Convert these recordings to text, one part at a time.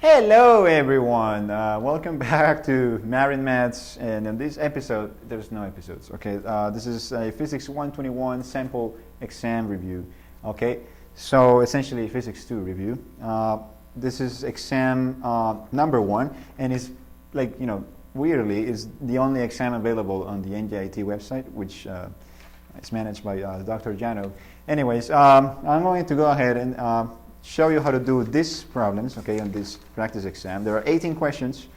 Hello everyone, welcome back to Marin Maths, and in this episode, there's no episodes, okay? This is a Physics 121 sample exam review, okay? So essentially Physics 2 review. This is exam number 1, and it's like, weirdly, is the only exam available on the NJIT website, which is managed by Dr. Jano. Anyways, I'm going to go ahead and show you how to do these problems, okay, on this practice exam. There are 18 questions.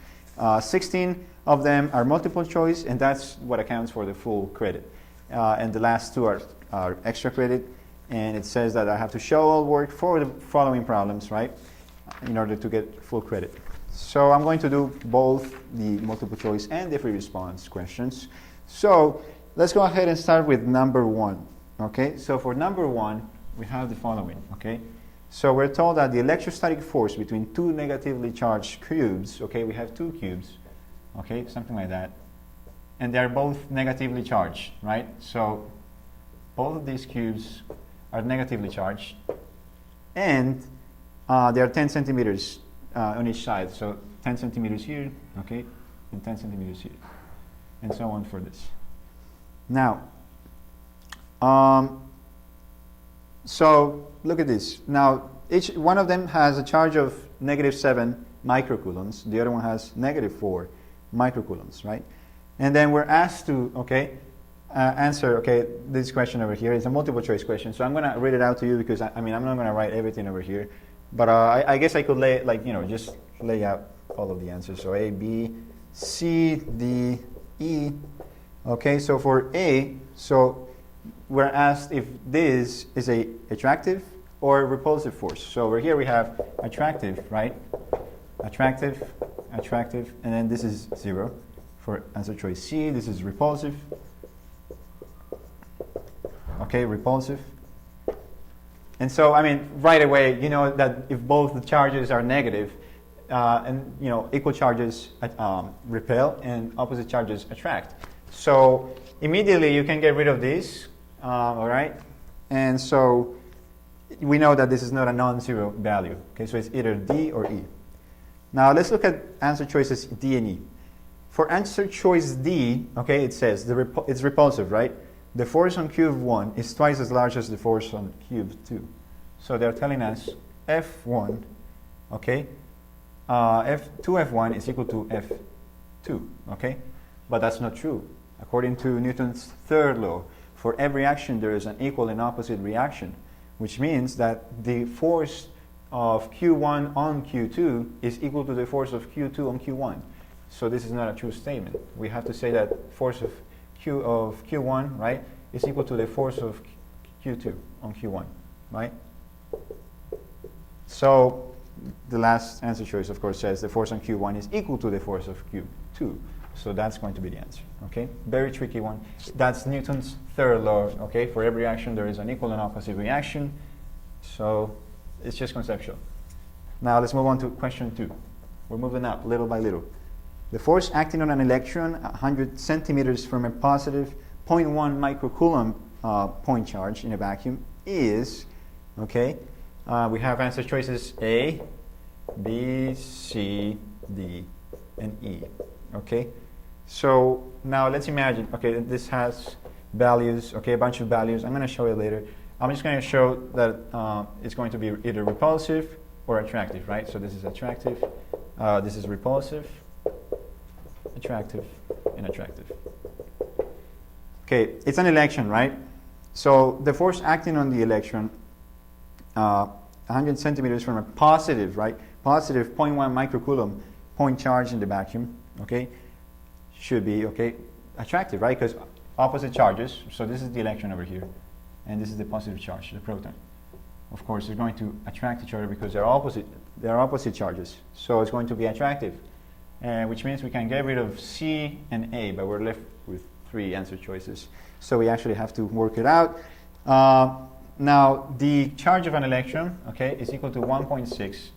16 of them are multiple choice, and that's what accounts for the full credit. And the last two are extra credit, and it says that I have to show all work for the following problems, right, in order to get full credit. So I'm going to do both the multiple choice and the free response questions. So let's go ahead and start with number 1, okay? So for number 1, we have the following, okay? So we're told that the electrostatic force between two negatively charged cubes, okay, we have two cubes, okay, something like that, and they're both negatively charged, right? So both of these cubes are negatively charged, and they are 10 centimeters on each side. So 10 centimeters here, okay, and 10 centimeters here, and so on for this. Now, so look at this. Now, each one of them has a charge of -7 microcoulombs. The other one has -4 microcoulombs, right? And then we're asked to, answer, this question over here. It's a multiple choice question. So I'm going to read it out to you because, I'm not going to write everything over here. But I guess I could just lay out all of the answers. So A, B, C, D, E. Okay, so for A, so we're asked if this is a attractive or repulsive force. So over here we have attractive, right? Attractive, and then this is 0 for answer choice C. This is repulsive. Okay, repulsive. And so, right away, you know that if both the charges are negative, and equal charges repel and opposite charges attract. So immediately you can get rid of this. All right, and so we know that this is not a non-zero value. Okay, so it's either D or E. Now let's look at answer choices D and E. For answer choice D, okay, it says it's repulsive, right? The force on cube 1 is twice as large as the force on cube 2. So they're telling us F1, okay, F1 is equal to F2, okay? But that's not true. According to Newton's third law, for every action, there is an equal and opposite reaction, which means that the force of Q1 on Q2 is equal to the force of Q2 on Q1. So this is not a true statement. We have to say that force of Q1, right, is equal to the force of Q2 on Q1, right? So the last answer choice, of course, says the force on Q1 is equal to the force of Q2. So that's going to be the answer, okay? Very tricky one. That's Newton's third law, okay? For every action, there is an equal and opposite reaction. So it's just conceptual. Now let's move on to question 2. We're moving up little by little. The force acting on an electron 100 centimeters from a positive 0.1 microcoulomb point charge in a vacuum is, okay? We have answer choices A, B, C, D, and E, okay? So now let's imagine, okay, this has values, okay, a bunch of values. I'm going to show you later. I'm just going to show that it's going to be either repulsive or attractive, right? So this is attractive, this is repulsive, attractive, and attractive. Okay, it's an electron, right? So the force acting on the electron, 100 centimeters from a positive, right? Positive 0.1 microcoulomb point charge in the vacuum, okay? Should be, okay, attractive, right? Because opposite charges, so this is the electron over here, and this is the positive charge, the proton. Of course, they're going to attract each other because they're opposite charges. So it's going to be attractive, which means we can get rid of C and A, but we're left with 3 answer choices. So we actually have to work it out. Now, the charge of an electron, okay, is equal to 1.6,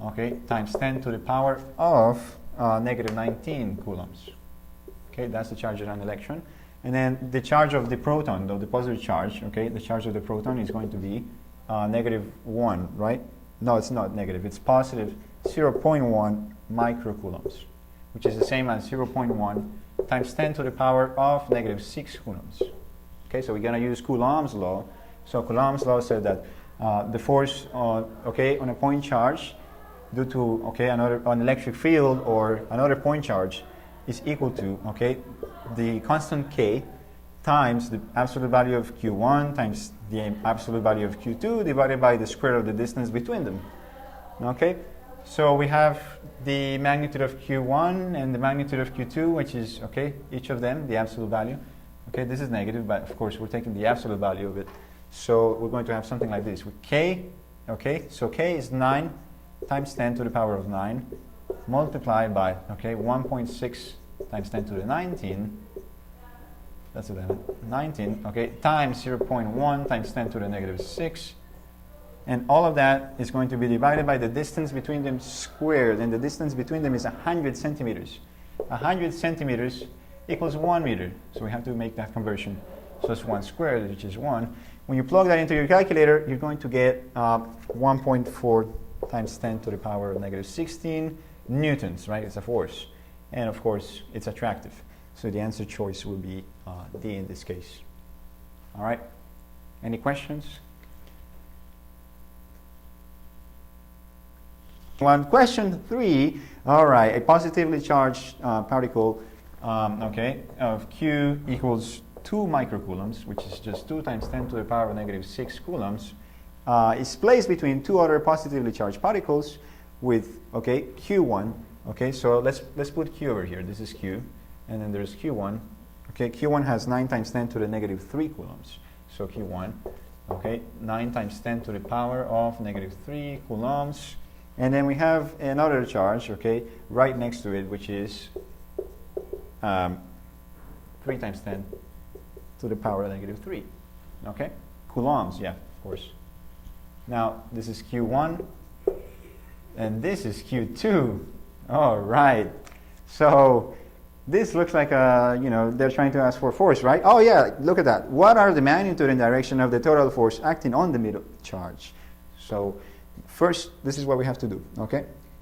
okay, times 10 to the power of -19 coulombs. Okay, that's the charge of an electron. And then the charge of the proton, the positive charge, okay, the charge of the proton is going to be -1, right? No, it's not negative. It's positive 0.1 microcoulombs, which is the same as 0.1 times 10 to the power of negative 6 coulombs. Okay, so we're going to use Coulomb's law. So Coulomb's law said that the force on a point charge due to an electric field or another point charge is equal to the constant K times the absolute value of Q1 times the absolute value of Q2 divided by the square of the distance between them. Okay, so we have the magnitude of Q1 and the magnitude of Q2, which is each of them the absolute value. Okay, this is negative, but of course we're taking the absolute value of it. So we're going to have something like this with K. So K is 9 times 10 to the power of 9 multiplied by 1.6 times 10 to the 19. That's 11. 19. Times 0.1 times 10 to the negative 6. And all of that is going to be divided by the distance between them squared, and the distance between them is 100 centimeters. 100 centimeters equals 1 meter. So we have to make that conversion. So it's 1 squared, which is 1. When you plug that into your calculator, you're going to get 1.4 times 10 to the power of negative 16 newtons, right? It's a force. And of course, it's attractive. So the answer choice will be D in this case. All right? Any questions? Question 3. All right, a positively charged particle of Q equals 2 microcoulombs, which is just 2 times 10 to the power of negative 6 coulombs, is placed between two other positively charged particles with Q1. So let's put Q over here. This is Q, and then there's Q1. Q1 has 9 times 10 to the negative 3 coulombs. So Q1, 9 times 10 to the power of negative 3 coulombs. And then we have another charge, right next to it, which is 3 times 10 to the power of negative 3. Coulombs, yeah, of course. Now, this is Q1, and this is Q2. All right. So this looks like they're trying to ask for force, right? Oh yeah, look at that. What are the magnitude and direction of the total force acting on the middle charge? So first, this is what we have to do,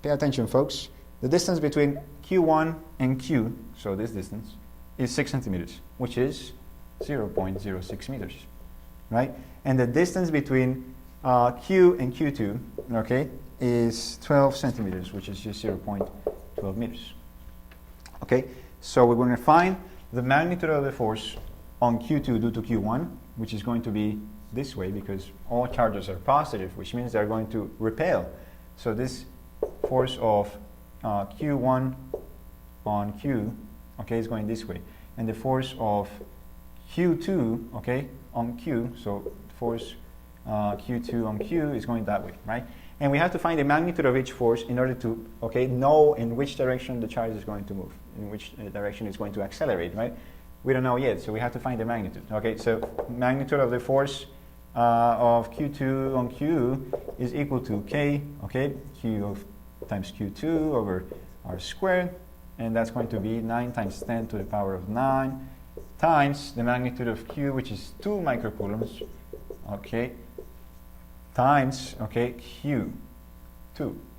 Pay attention, folks. The distance between Q1 and Q, so this distance, is 6 centimeters, which is 0.06 meters, right? And the distance between Q and Q2, is 12 centimeters, which is just 0.12 meters. So we're going to find the magnitude of the force on Q2 due to Q1, which is going to be this way because all charges are positive, which means they're going to repel. So this force of Q1 on Q, is going this way. And the force of Q2, on Q, so force Q2 on Q is going that way, right? And we have to find the magnitude of each force in order to, know in which direction the charge is going to move, in which direction it's going to accelerate, right? We don't know yet, so we have to find the magnitude. So magnitude of the force of Q2 on Q is equal to K, Q times Q2 over R squared, and that's going to be 9 times 10 to the power of 9 times the magnitude of Q, which is 2 microcoulombs, times, Q2,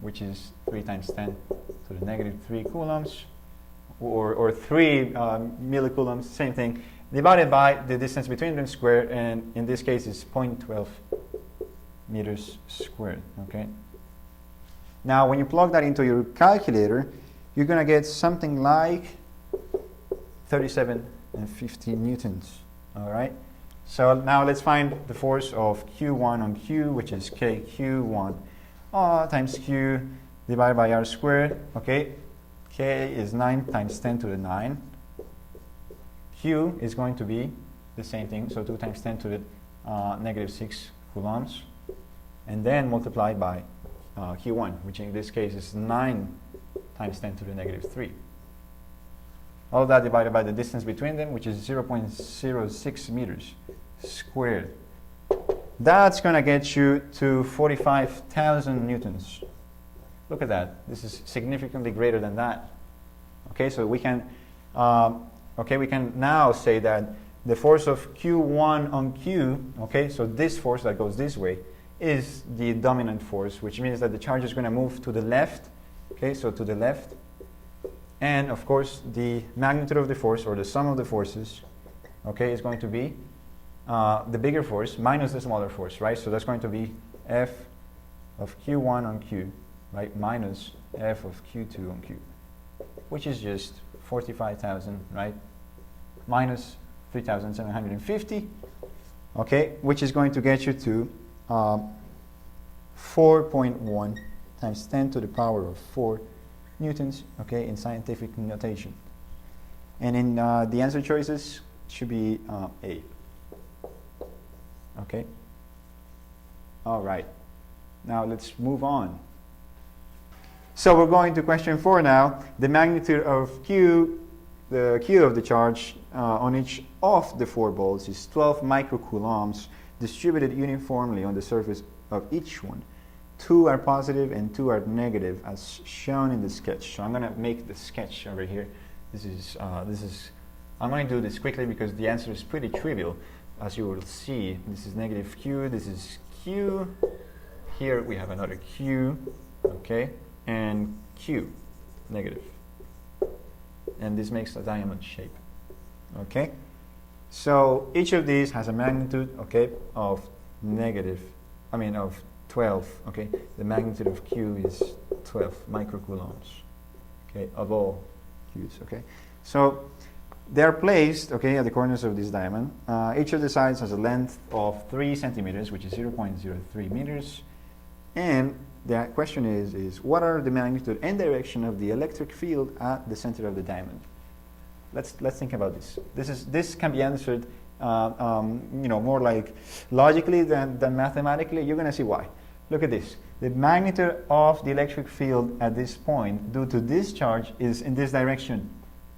which is 3 times 10 to the negative 3 coulombs, or 3 millicoulombs, same thing, divided by the distance between them squared, and in this case is 0.12 meters squared, Now, when you plug that into your calculator, you're going to get something like 37.50 newtons, all right? So now let's find the force of Q1 on Q, which is KQ1 times Q divided by R squared, K is 9 times 10 to the 9. Q is going to be the same thing, so 2 times 10 to the negative 6 coulombs, and then multiplied by Q1, which in this case is 9 times 10 to the negative 3. All of that divided by the distance between them, which is 0.06 meters squared. That's going to get you to 45,000 newtons. Look at that. This is significantly greater than that. So we can now say that the force of Q1 on Q, so this force that goes this way, is the dominant force, which means that the charge is going to move to the left, okay, so to the left. And of course, the magnitude of the force, or the sum of the forces, okay, is going to be the bigger force minus the smaller force, right? So that's going to be F of Q1 on Q, right, minus F of Q2 on Q, which is just 45,000, right, minus 3,750, okay, which is going to get you to 4.1 times 10 to the power of 4 newtons, okay, in scientific notation. And in the answer choices, it should be A. Okay. All right. Now let's move on. So we're going to question 4 now. The magnitude of Q, the Q of the charge on each of the 4 balls is 12 microcoulombs distributed uniformly on the surface of each one. 2 are positive and 2 are negative, as shown in the sketch. So I'm going to make the sketch over here. I'm going to do this quickly because the answer is pretty trivial. As you will see, this is negative Q, this is Q. Here we have another Q, okay, and Q, negative. And this makes a diamond shape, okay? So each of these has a magnitude, okay, of 12, okay? The magnitude of Q is 12 microcoulombs, okay, of all Qs, okay? So they are placed, okay, at the corners of this diamond. Each of the sides has a length of 3 centimeters, which is 0.03 meters. And the question is what are the magnitude and direction of the electric field at the center of the diamond? Let's think about this. This can be answered, more like logically than mathematically. You're going to see why. Look at this. The magnitude of the electric field at this point due to this charge is in this direction,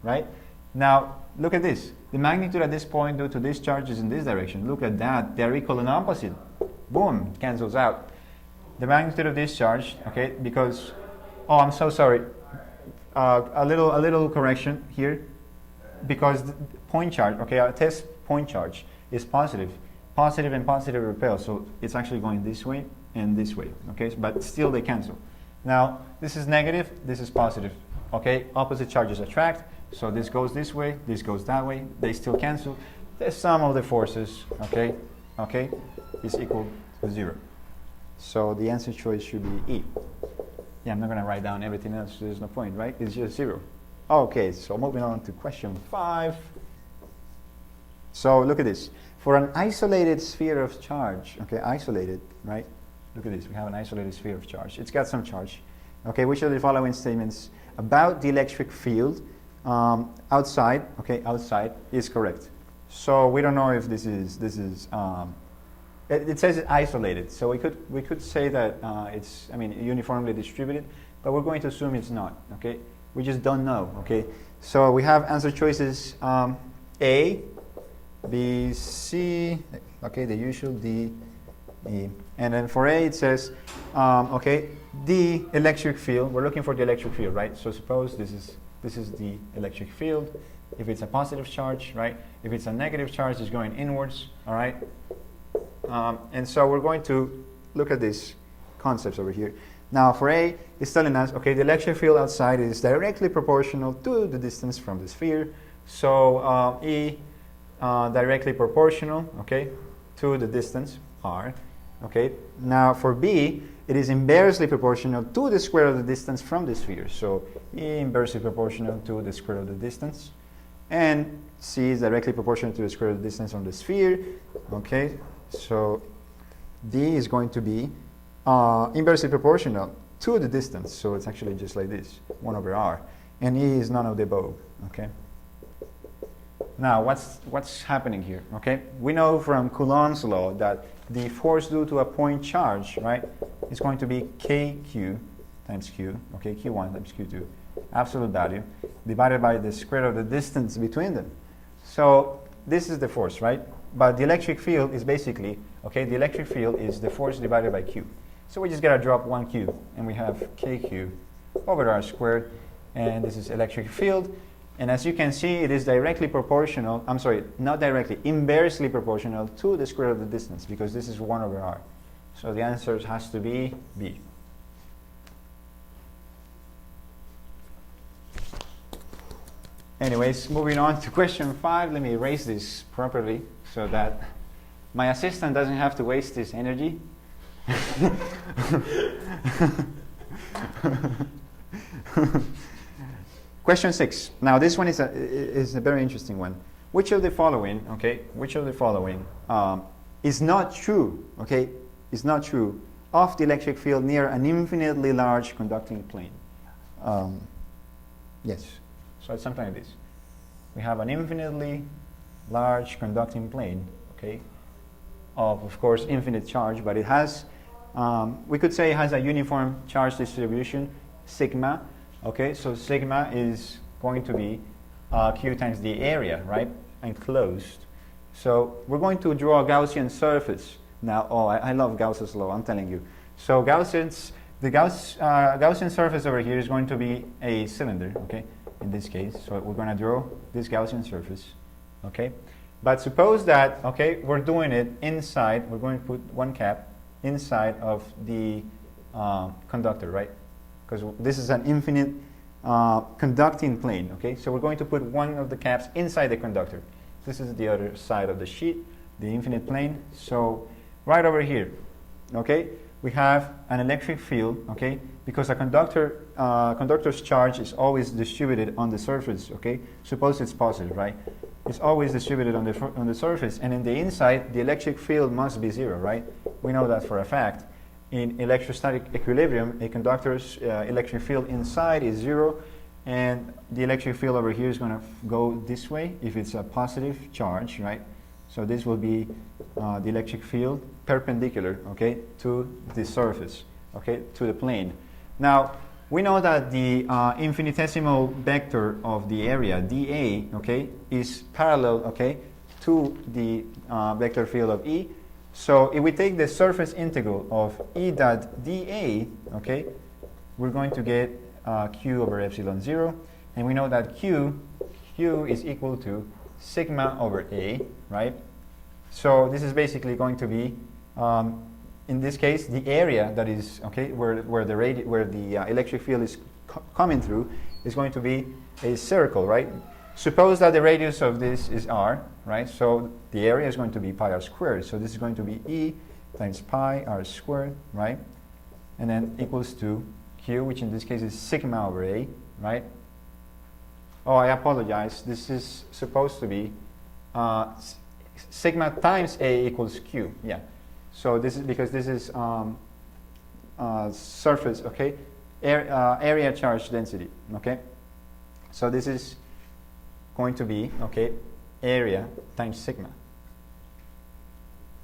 right? Now, look at this. The magnitude at this point due to this charge is in this direction. Look at that. They're equal and opposite. Boom, it cancels out. The magnitude of this charge, okay, because, oh, I'm so sorry. A little correction here. Because the point charge, okay, our test point charge is positive. Positive and positive repel, so it's actually going this way and this way, okay? But still they cancel. Now, this is negative, this is positive, okay? Opposite charges attract. So this goes this way, this goes that way, they still cancel. The sum of the forces, okay, is equal to 0. So the answer choice should be E. Yeah, I'm not going to write down everything else, there's no point, right? It's just 0. Okay, so moving on to question 5. So look at this. For an isolated sphere of charge, okay, isolated, right? Look at this, we have an isolated sphere of charge. It's got some charge. Okay, which of the following statements about the electric field outside is correct. So we don't know if this is it says it's isolated, so we could say that it's uniformly distributed, but we're going to assume it's not, okay? We just don't know, okay? So we have answer choices A, B, C, okay, the usual D, E, and then for A it says the electric field. We're looking for the electric field, right? So suppose this is the electric field. If it's a positive charge, right? If it's a negative charge, it's going inwards, all right? And so we're going to look at these concepts over here. Now for A, it's telling us, okay, the electric field outside is directly proportional to the distance from the sphere. So E, directly proportional, okay, to the distance, R. Okay, now for B, it is inversely proportional to the square of the distance from the sphere. So E inversely proportional to the square of the distance. And C is directly proportional to the square of the distance from the sphere. Okay, so D is going to be inversely proportional to the distance. So it's actually just like this, 1 over R. And E is none of the above. Okay. Now, what's happening here? Okay, we know from Coulomb's law that the force due to a point charge, right, is going to be KQ times Q, okay, Q1 times Q2, absolute value, divided by the square of the distance between them. So this is the force, right? But the electric field is basically, okay, the electric field is the force divided by Q. So we just got to drop 1 Q, and we have KQ over R squared, and this is electric field. And as you can see, it is directly proportional, not directly, inversely proportional to the square of the distance, because this is 1 over R. So the answer has to be B. Anyways, moving on to question 5. Let me erase this properly so that my assistant doesn't have to waste his energy. Question 6. Now this one is a very interesting one. Which of the following, okay, is not true, okay, is not true of the electric field near an infinitely large conducting plane? Yes. So it's something like this. We have an infinitely large conducting plane, okay, of course, infinite charge, but it has, we could say it has a uniform charge distribution, sigma, okay, so sigma is going to be Q times the area, right, enclosed. So we're going to draw a Gaussian surface. Now, I love Gauss's law, I'm telling you. So Gaussian surface over here is going to be a cylinder, okay, in this case. So we're going to draw this Gaussian surface, okay. But suppose that, okay, we're doing it inside, we're going to put one cap inside of the conductor, right? Because this is an infinite conducting plane, okay? So we're going to put one of the caps inside the conductor. This is the other side of the sheet, the infinite plane. So right over here, okay, we have an electric field, okay, because a conductor's charge is always distributed on the surface, okay? Suppose it's positive, right? It's always distributed on the surface, and in the inside, the electric field must be 0, right? We know that for a fact. In electrostatic equilibrium, a conductor's electric field inside is 0, and the electric field over here is going to go this way if it's a positive charge, right? So this will be the electric field perpendicular, okay, to the surface, okay, to the plane. Now, we know that the infinitesimal vector of the area, dA, okay, is parallel, okay, to the vector field of E. So if we take the surface integral of E dot dA, okay, we're going to get Q over epsilon 0. And we know that Q is equal to sigma over A, right? So this is basically going to be, in this case, the area that is, okay, where the electric field is coming through is going to be a circle, right? Suppose that the radius of this is r, right? So the area is going to be pi r squared. So this is going to be E times pi r squared, right? And then equals to Q, which in this case is sigma over A, right? Oh, I apologize. This is supposed to be sigma times A equals Q, yeah. So this is because this is surface, okay? Area charge density, okay? So this is going to be, okay, area times sigma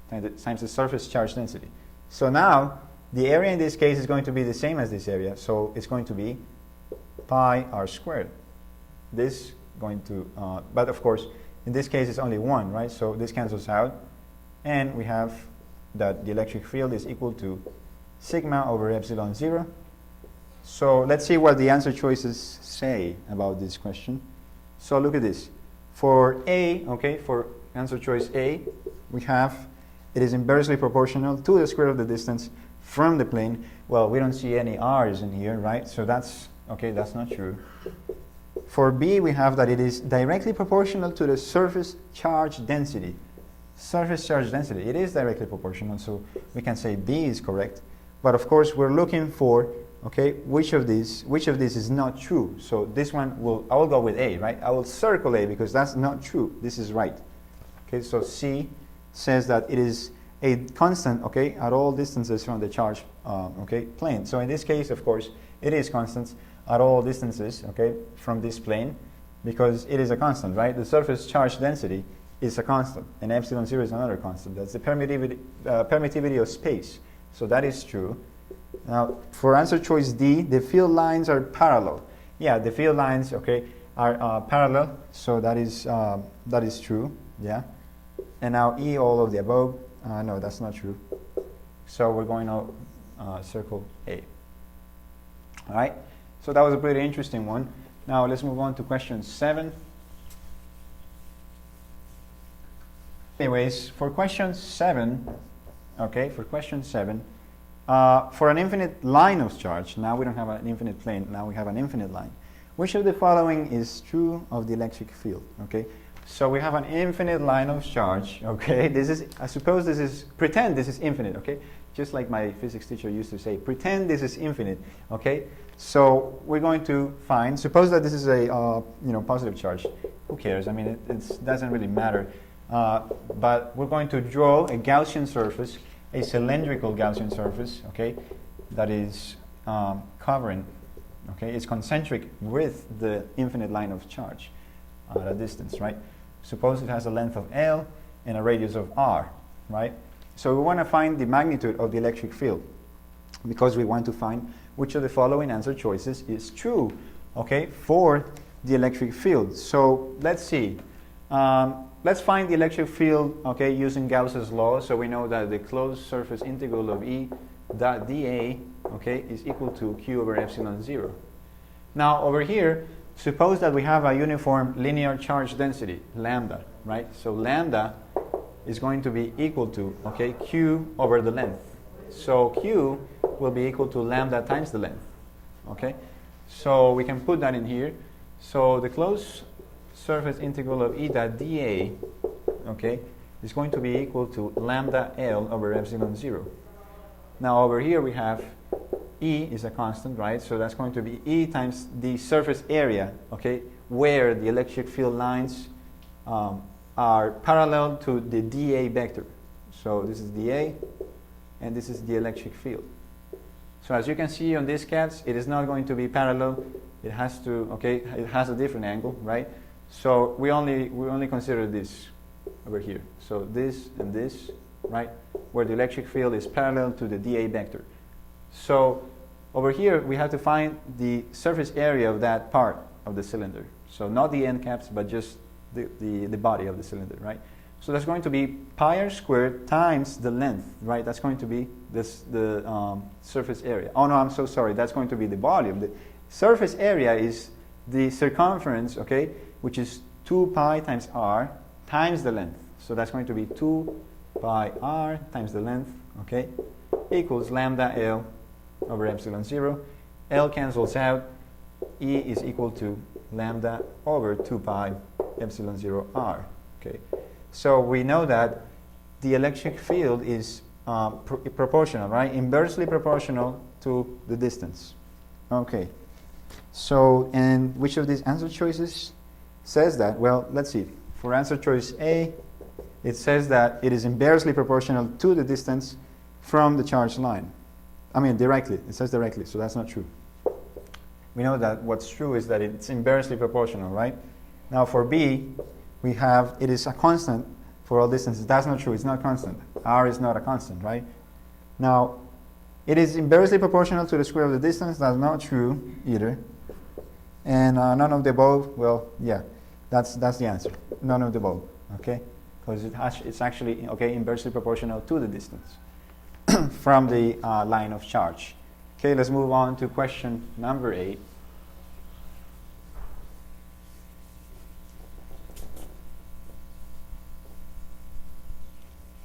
times the surface charge density. So now the area in this case is going to be the same as this area, so it's going to be pi r squared. This going to, but of course in this case it's only 1, right? So this cancels out, and we have that the electric field is equal to sigma over epsilon 0. So let's see what the answer choices say about this question. So look at this. For A, okay, for answer choice A, we have it is inversely proportional to the square of the distance from the plane. Well, we don't see any r's in here, right? So that's, okay, that's not true. For B, we have that it is directly proportional to the surface charge density. Surface charge density, it is directly proportional, so we can say B is correct. But of course, we're looking for, okay, which of these is not true. So this one I will go with A, right? I will circle A because that's not true. This is right. Okay, so C says that it is a constant, okay, at all distances from the charge, okay, plane. So in this case, of course, it is constant at all distances, okay, from this plane, because it is a constant, right? The surface charge density is a constant, and epsilon 0 is another constant. That's the permittivity of space. So that is true. Now, for answer choice D, the field lines are parallel. Yeah, the field lines, okay, are parallel. So that is true. Yeah. And now E, all of the above. No, that's not true. So we're going to circle A. All right. So that was a pretty interesting one. Now let's move on to question 7. Anyways, for question 7, okay, for question 7, for an infinite line of charge, now we don't have an infinite plane, now we have an infinite line. Which of the following is true of the electric field? Okay, so we have an infinite line of charge. Okay, this is, I suppose this is, pretend this is infinite. Okay, just like my physics teacher used to say, pretend this is infinite. Okay, so we're going to find, suppose that this is a positive charge. Who cares? I mean, it doesn't really matter. But we're going to draw a Gaussian surface, a cylindrical Gaussian surface. Okay, that is covering. Okay, it's concentric with the infinite line of charge at a distance, right? Suppose it has a length of L and a radius of R, right? So we want to find the magnitude of the electric field because we want to find which of the following answer choices is true, okay, for the electric field. So let's see. Let's find the electric field, okay, using Gauss's law. So we know that the closed surface integral of E dot dA, okay, is equal to Q over epsilon 0. Now over here, suppose that we have a uniform linear charge density, lambda, right? So lambda is going to be equal to, okay, Q over the length. So Q will be equal to lambda times the length, okay? So we can put that in here. So the closed surface integral of E dot dA, okay, is going to be equal to lambda L over epsilon 0. Now over here we have E is a constant, right? So that's going to be E times the surface area, okay, where the electric field lines are parallel to the dA vector. So this is dA, and this is the electric field. So as you can see on these cats, it is not going to be parallel. It has to, okay, it has a different angle, right? So we only consider this over here. So this and this, right, where the electric field is parallel to the dA vector. So over here we have to find the surface area of that part of the cylinder. So not the end caps, but just the body of the cylinder, right? So that's going to be pi r squared times the length, right? That's going to be the surface area. Oh no, I'm so sorry. That's going to be the volume. The surface area is the circumference, okay, which is 2 pi times r times the length. So that's going to be 2 pi r times the length, okay, equals lambda L over epsilon 0. L cancels out. E is equal to lambda over 2 pi epsilon 0 r. Okay, so we know that the electric field is proportional, right? Inversely proportional to the distance. Okay, so and which of these answer choices says that? Well, let's see. For answer choice A, it says that it is inversely proportional to the distance from the charge line. I mean directly, it says directly, so that's not true. We know that what's true is that it's inversely proportional, right? Now for B, we have, it is a constant for all distances. That's not true, it's not constant. R is not a constant, right? Now, it is inversely proportional to the square of the distance. That's not true either. And none of the above, well, yeah, that's the answer. None of the above, okay? Because it's actually, okay, inversely proportional to the distance from the line of charge. Okay, let's move on to question number 8.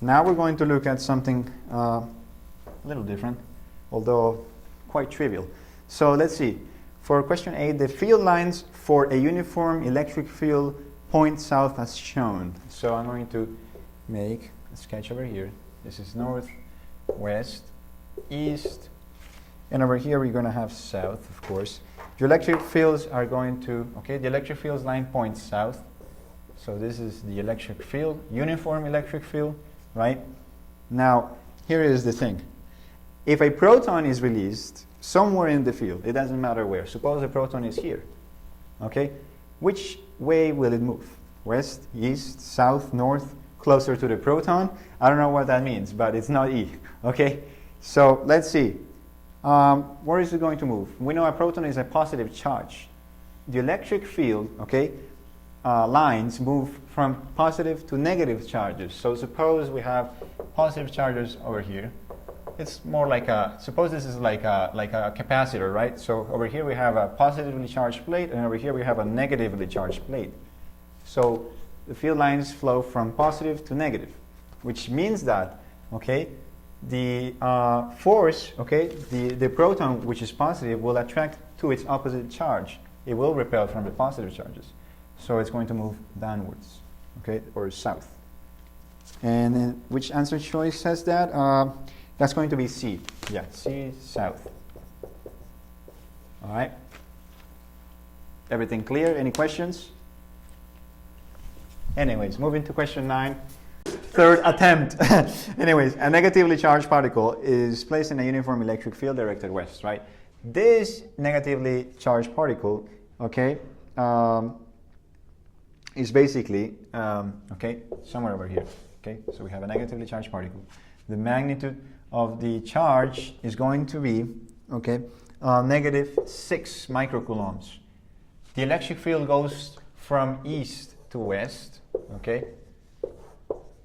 Now we're going to look at something a little different, although quite trivial. So let's see. For question 8, the field lines for a uniform electric field point south as shown. So I'm going to make a sketch over here. This is north, west, east, and over here we're going to have south, of course. The electric fields are going to, okay, the electric fields line points south. So this is the electric field, uniform electric field, right? Now, here is the thing. If a proton is released somewhere in the field, it doesn't matter where. Suppose a proton is here, okay? Which way will it move? West, east, south, north, closer to the proton? I don't know what that means, but it's not E, okay? So let's see. Where is it going to move? We know a proton is a positive charge. The electric field, okay, lines move from positive to negative charges. So suppose we have positive charges over here. It's more like a, suppose this is like a capacitor, right? So over here we have a positively charged plate, and over here we have a negatively charged plate. So the field lines flow from positive to negative, which means that, okay, the force, okay, the proton, which is positive, will attract to its opposite charge. It will repel from the positive charges. So it's going to move downwards, okay, or south. And then which answer choice says that? That's going to be C. Yeah, C, south. All right. Everything clear? Any questions? Anyways, moving to question 9. Third attempt. Anyways, a negatively charged particle is placed in a uniform electric field directed west, right? This negatively charged particle, okay, is basically, okay, somewhere over here, okay? So we have a negatively charged particle. The magnitude of the charge is going to be, okay, -6 microcoulombs. The electric field goes from east to west, okay?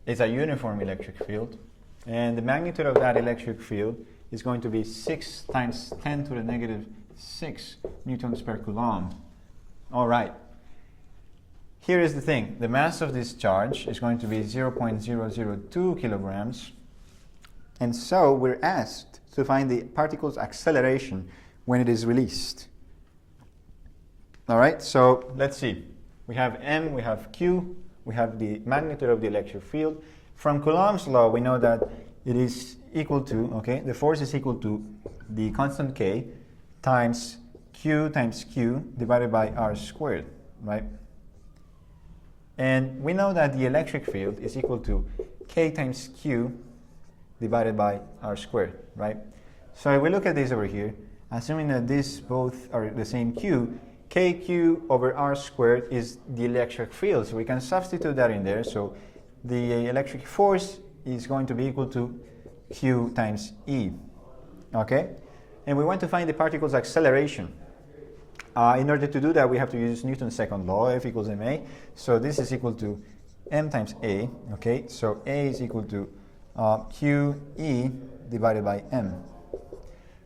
It's a uniform electric field, and the magnitude of that electric field is going to be 6 times 10 to the -6 newtons per coulomb. All right. Here is the thing. The mass of this charge is going to be 0.002 kilograms, and so we're asked to find the particle's acceleration when it is released. All right, so let's see. We have M, we have Q, we have the magnitude of the electric field. From Coulomb's law, we know that it is equal to, okay, the force is equal to the constant K times Q divided by R squared, right? And we know that the electric field is equal to K times Q divided by R squared, right? So if we look at this over here, assuming that these both are the same Q, KQ over R squared is the electric field. So we can substitute that in there. So the electric force is going to be equal to Q times E. Okay? And we want to find the particle's acceleration. In order to do that, we have to use Newton's second law, F equals ma. So this is equal to m times a. Okay? So a is equal to QE divided by m,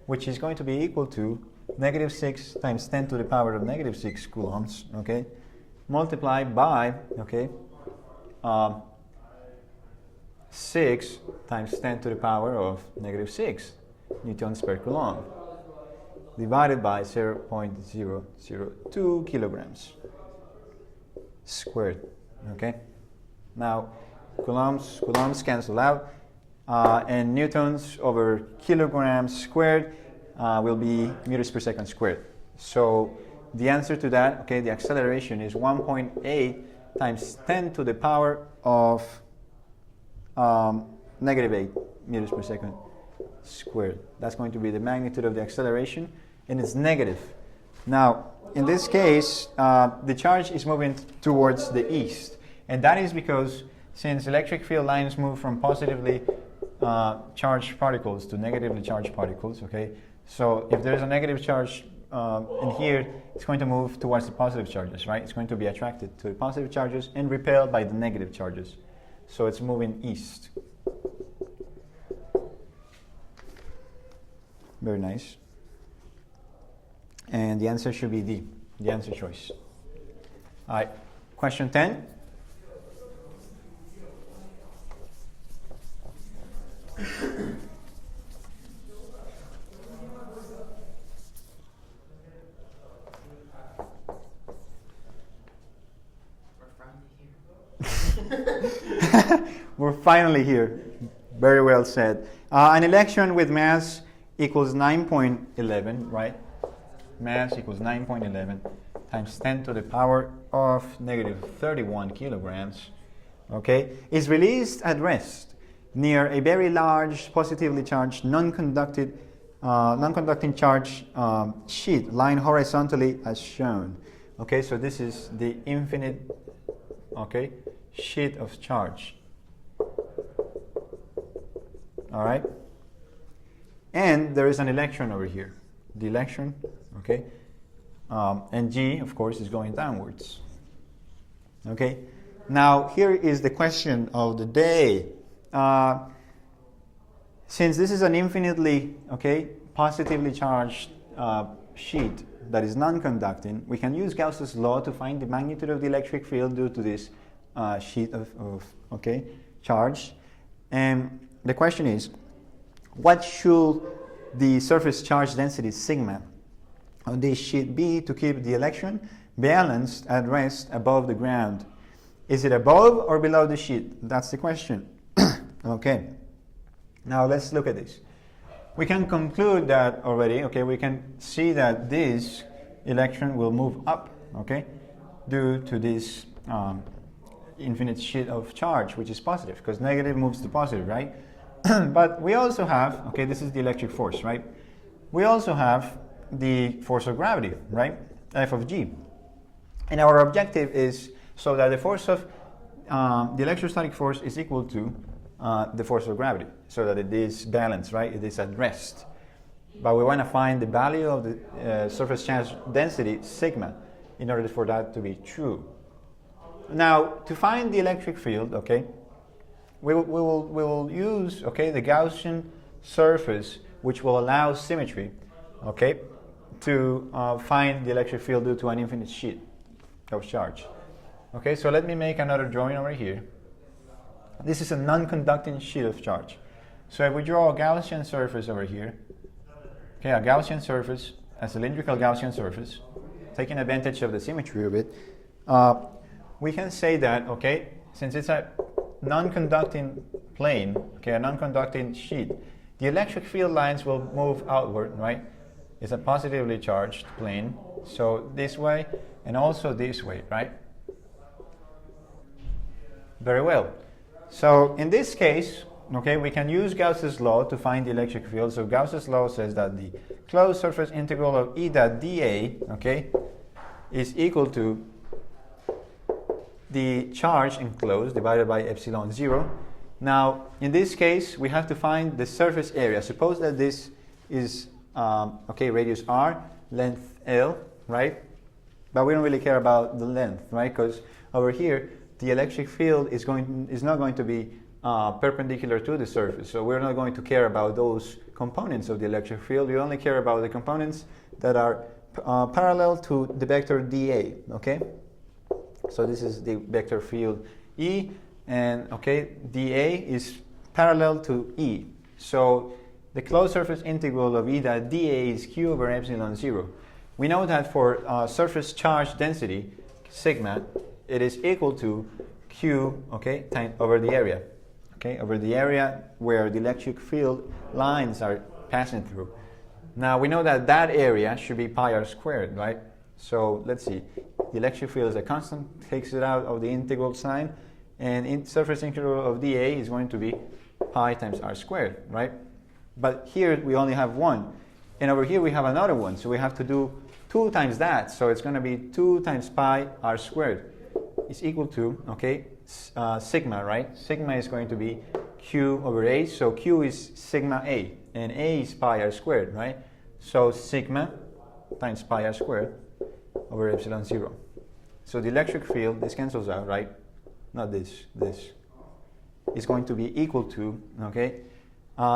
which is going to be equal to -6 times 10 to the power of -6 coulombs, okay, multiplied by, okay, 6 times 10 to the power of -6 newtons per coulomb, divided by 0.002 kilograms squared, okay. Now, coulombs cancel out, and newtons over kilograms squared will be meters per second squared. So the answer to that, okay, the acceleration is 1.8 times 10 to the power of -8 meters per second squared. That's going to be the magnitude of the acceleration, and it's negative. Now, in this case, the charge is moving towards the east, and that is because since electric field lines move from positively charged particles to negatively charged particles, okay, so if there's a negative charge in here, it's going to move towards the positive charges, right? It's going to be attracted to the positive charges and repelled by the negative charges. So it's moving east. Very nice. And the answer should be D, the answer choice. All right, question 10. We're finally here. Very well said. An electron with mass equals 9.11, right? Mass equals 9.11 times 10 to the power of -31 kilograms, okay, is released at rest near a very large positively charged non-conducting charge sheet lying horizontally as shown. Okay, so this is the infinite, okay, sheet of charge. All right, and there is an electron over here. The electron, okay, and G, of course, is going downwards. Okay, now here is the question of the day. Since this is an infinitely, okay, positively charged sheet that is non-conducting, we can use Gauss's law to find the magnitude of the electric field due to this sheet of okay, charge. And the question is, what should the surface charge density sigma on this sheet be to keep the electron balanced at rest above the ground? Is it above or below the sheet? That's the question. Okay. Now let's look at this. We can conclude that already, okay, we can see that this electron will move up, okay, due to this infinite sheet of charge, which is positive, because negative moves to positive, right? But we also have, okay, this is the electric force, right? We also have the force of gravity, right? F of g. And our objective is so that the force of the electrostatic force is equal to the force of gravity, so that it is balanced, right? It is at rest. But we want to find the value of the surface charge density, sigma, in order for that to be true. Now, to find the electric field, okay, we will use, okay, the Gaussian surface, which will allow symmetry, okay, to find the electric field due to an infinite sheet of charge. Okay, so let me make another drawing over here. This is a non-conducting sheet of charge. So if we draw a Gaussian surface over here, okay, a Gaussian surface, a cylindrical Gaussian surface, taking advantage of the symmetry of it, we can say that, okay, since it's a non-conducting plane, okay, a non-conducting sheet, the electric field lines will move outward, right? It's a positively charged plane, so this way and also this way, right? Very well. So in this case, okay, we can use Gauss's law to find the electric field. So Gauss's law says that the closed surface integral of E dot dA, okay, is equal to the charge enclosed divided by epsilon 0. Now, in this case, we have to find the surface area. Suppose that this is, okay, radius r, length L, right? But we don't really care about the length, right? Because over here, the electric field is not going to be perpendicular to the surface. So we're not going to care about those components of the electric field. We only care about the components that are parallel to the vector dA, okay? So this is the vector field E, and okay, dA is parallel to E. So the closed surface integral of E dot dA is Q over epsilon 0. We know that for surface charge density, sigma, it is equal to Q, okay, over the area, okay, over the area where the electric field lines are passing through. Now we know that that area should be pi r squared, right? So let's see, the electric field is a constant, takes it out of the integral sign, and in surface integral of dA is going to be pi times r squared, right? But here we only have one, and over here we have another one, so we have to do 2 times that, so it's going to be 2 times pi r squared is equal to, okay, sigma, right? Sigma is going to be Q over A, so Q is sigma A, and A is pi r squared, right? So sigma times pi r squared over epsilon 0. So the electric field, this cancels out, right? Not this, this is going to be equal to, okay,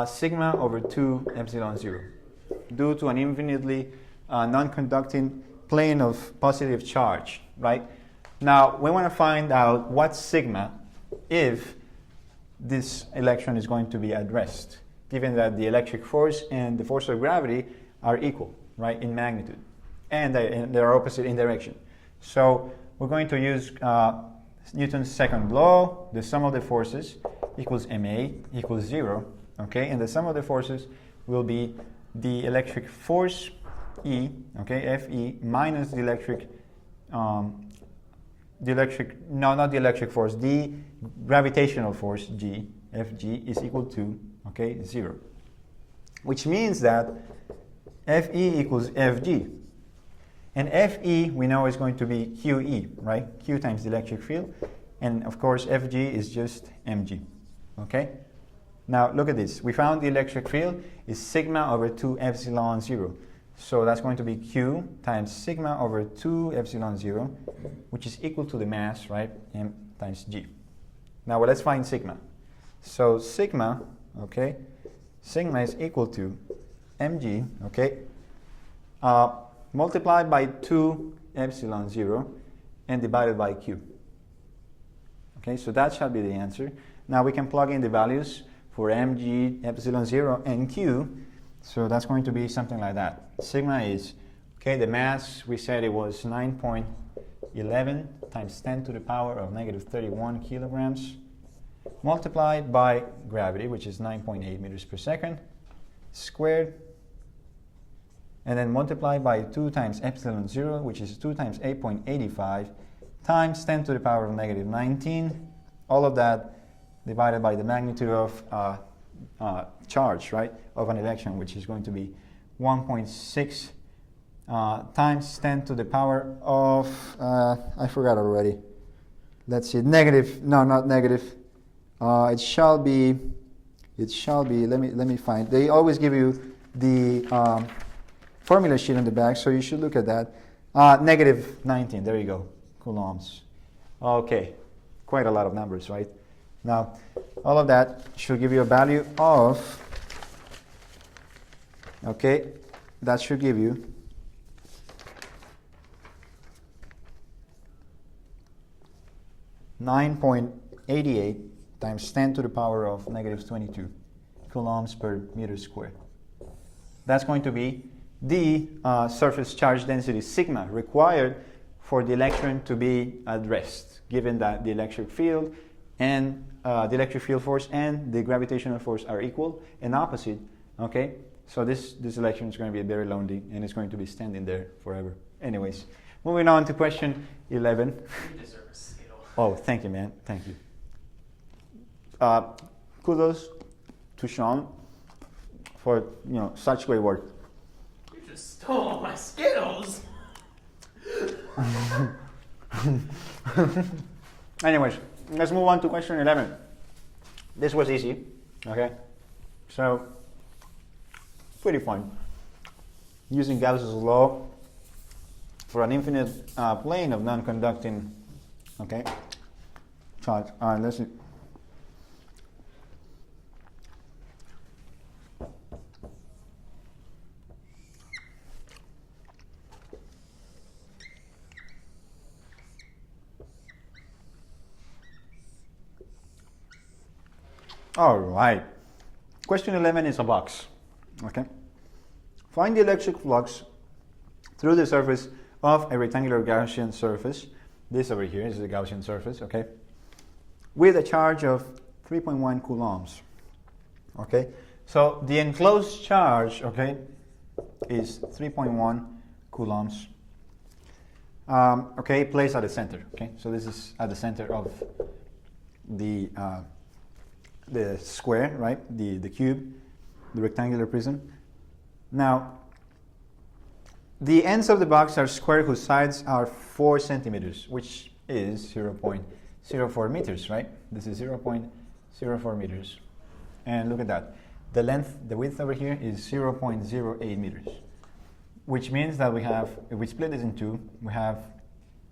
sigma over 2 epsilon 0 due to an infinitely non-conducting plane of positive charge, right? Now, we want to find out what sigma if this electron is going to be at rest, given that the electric force and the force of gravity are equal, right, in magnitude, and they're opposite in direction. So we're going to use Newton's second law. The sum of the forces equals ma equals 0, okay, and the sum of the forces will be the electric force E, okay, Fe minus the electric force, the gravitational force G, Fg is equal to, okay, 0. Which means that Fe equals Fg. And Fe we know is going to be Qe, right? Q times the electric field. And of course Fg is just mg, okay? Now look at this. We found the electric field is sigma over 2 epsilon 0. So that's going to be Q times sigma over 2 epsilon 0, which is equal to the mass, right, m times g. Now let's find sigma. So sigma, okay, sigma is equal to mg, okay, multiplied by 2 epsilon 0 and divided by q. Okay, so that shall be the answer. Now we can plug in the values for mg epsilon 0 and q. So that's going to be something like that. Sigma is, okay, the mass, we said it was 9.11 times 10 to the power of negative 31 kilograms, multiplied by gravity, which is 9.8 meters per second, squared, and then multiplied by 2 times epsilon 0, which is 2 times 8.85, times 10 to the power of negative 19, all of that divided by the magnitude of charge, right, of an electron, which is going to be 1.6 times 10 to the power of, I forgot already. Let's see, negative, no, not negative. It shall be, let me find. They always give you the formula sheet on the back, so you should look at that. Negative 19, there you go, coulombs. Okay, quite a lot of numbers, right? Now, all of that should give you a value of, okay, that should give you 9.88 times 10 to the power of negative 22 coulombs per meter squared. That's going to be the surface charge density sigma required for the electron to be at rest, given that the electric field and the electric field force and the gravitational force are equal and opposite. Okay, so this electron is going to be very lonely and it's going to be standing there forever. Anyways, moving on to question 11. You deserve a Skittle. Oh, thank you, man. Thank you. Kudos to Sean for such great work. You just stole all my Skittles. Anyways, let's move on to question 11. This was easy, okay? So, pretty fun. Using Gauss's law for an infinite plane of non-conducting, okay, charge. All right, let's see. All right. Question 11 is a box. Okay. Find the electric flux through the surface of a rectangular Gaussian surface. This over here is the Gaussian surface. Okay. With a charge of 3.1 coulombs. Okay. So the enclosed charge, okay, is 3.1 coulombs. Okay, placed at the center. Okay. So this is at the center of the square, right? The cube, the rectangular prism. Now, the ends of the box are square whose sides are 4 centimeters, which is 0.04 meters, right? This is 0.04 meters. And look at that. The length, the width over here is 0.08 meters, which means that we have, if we split this in two, we have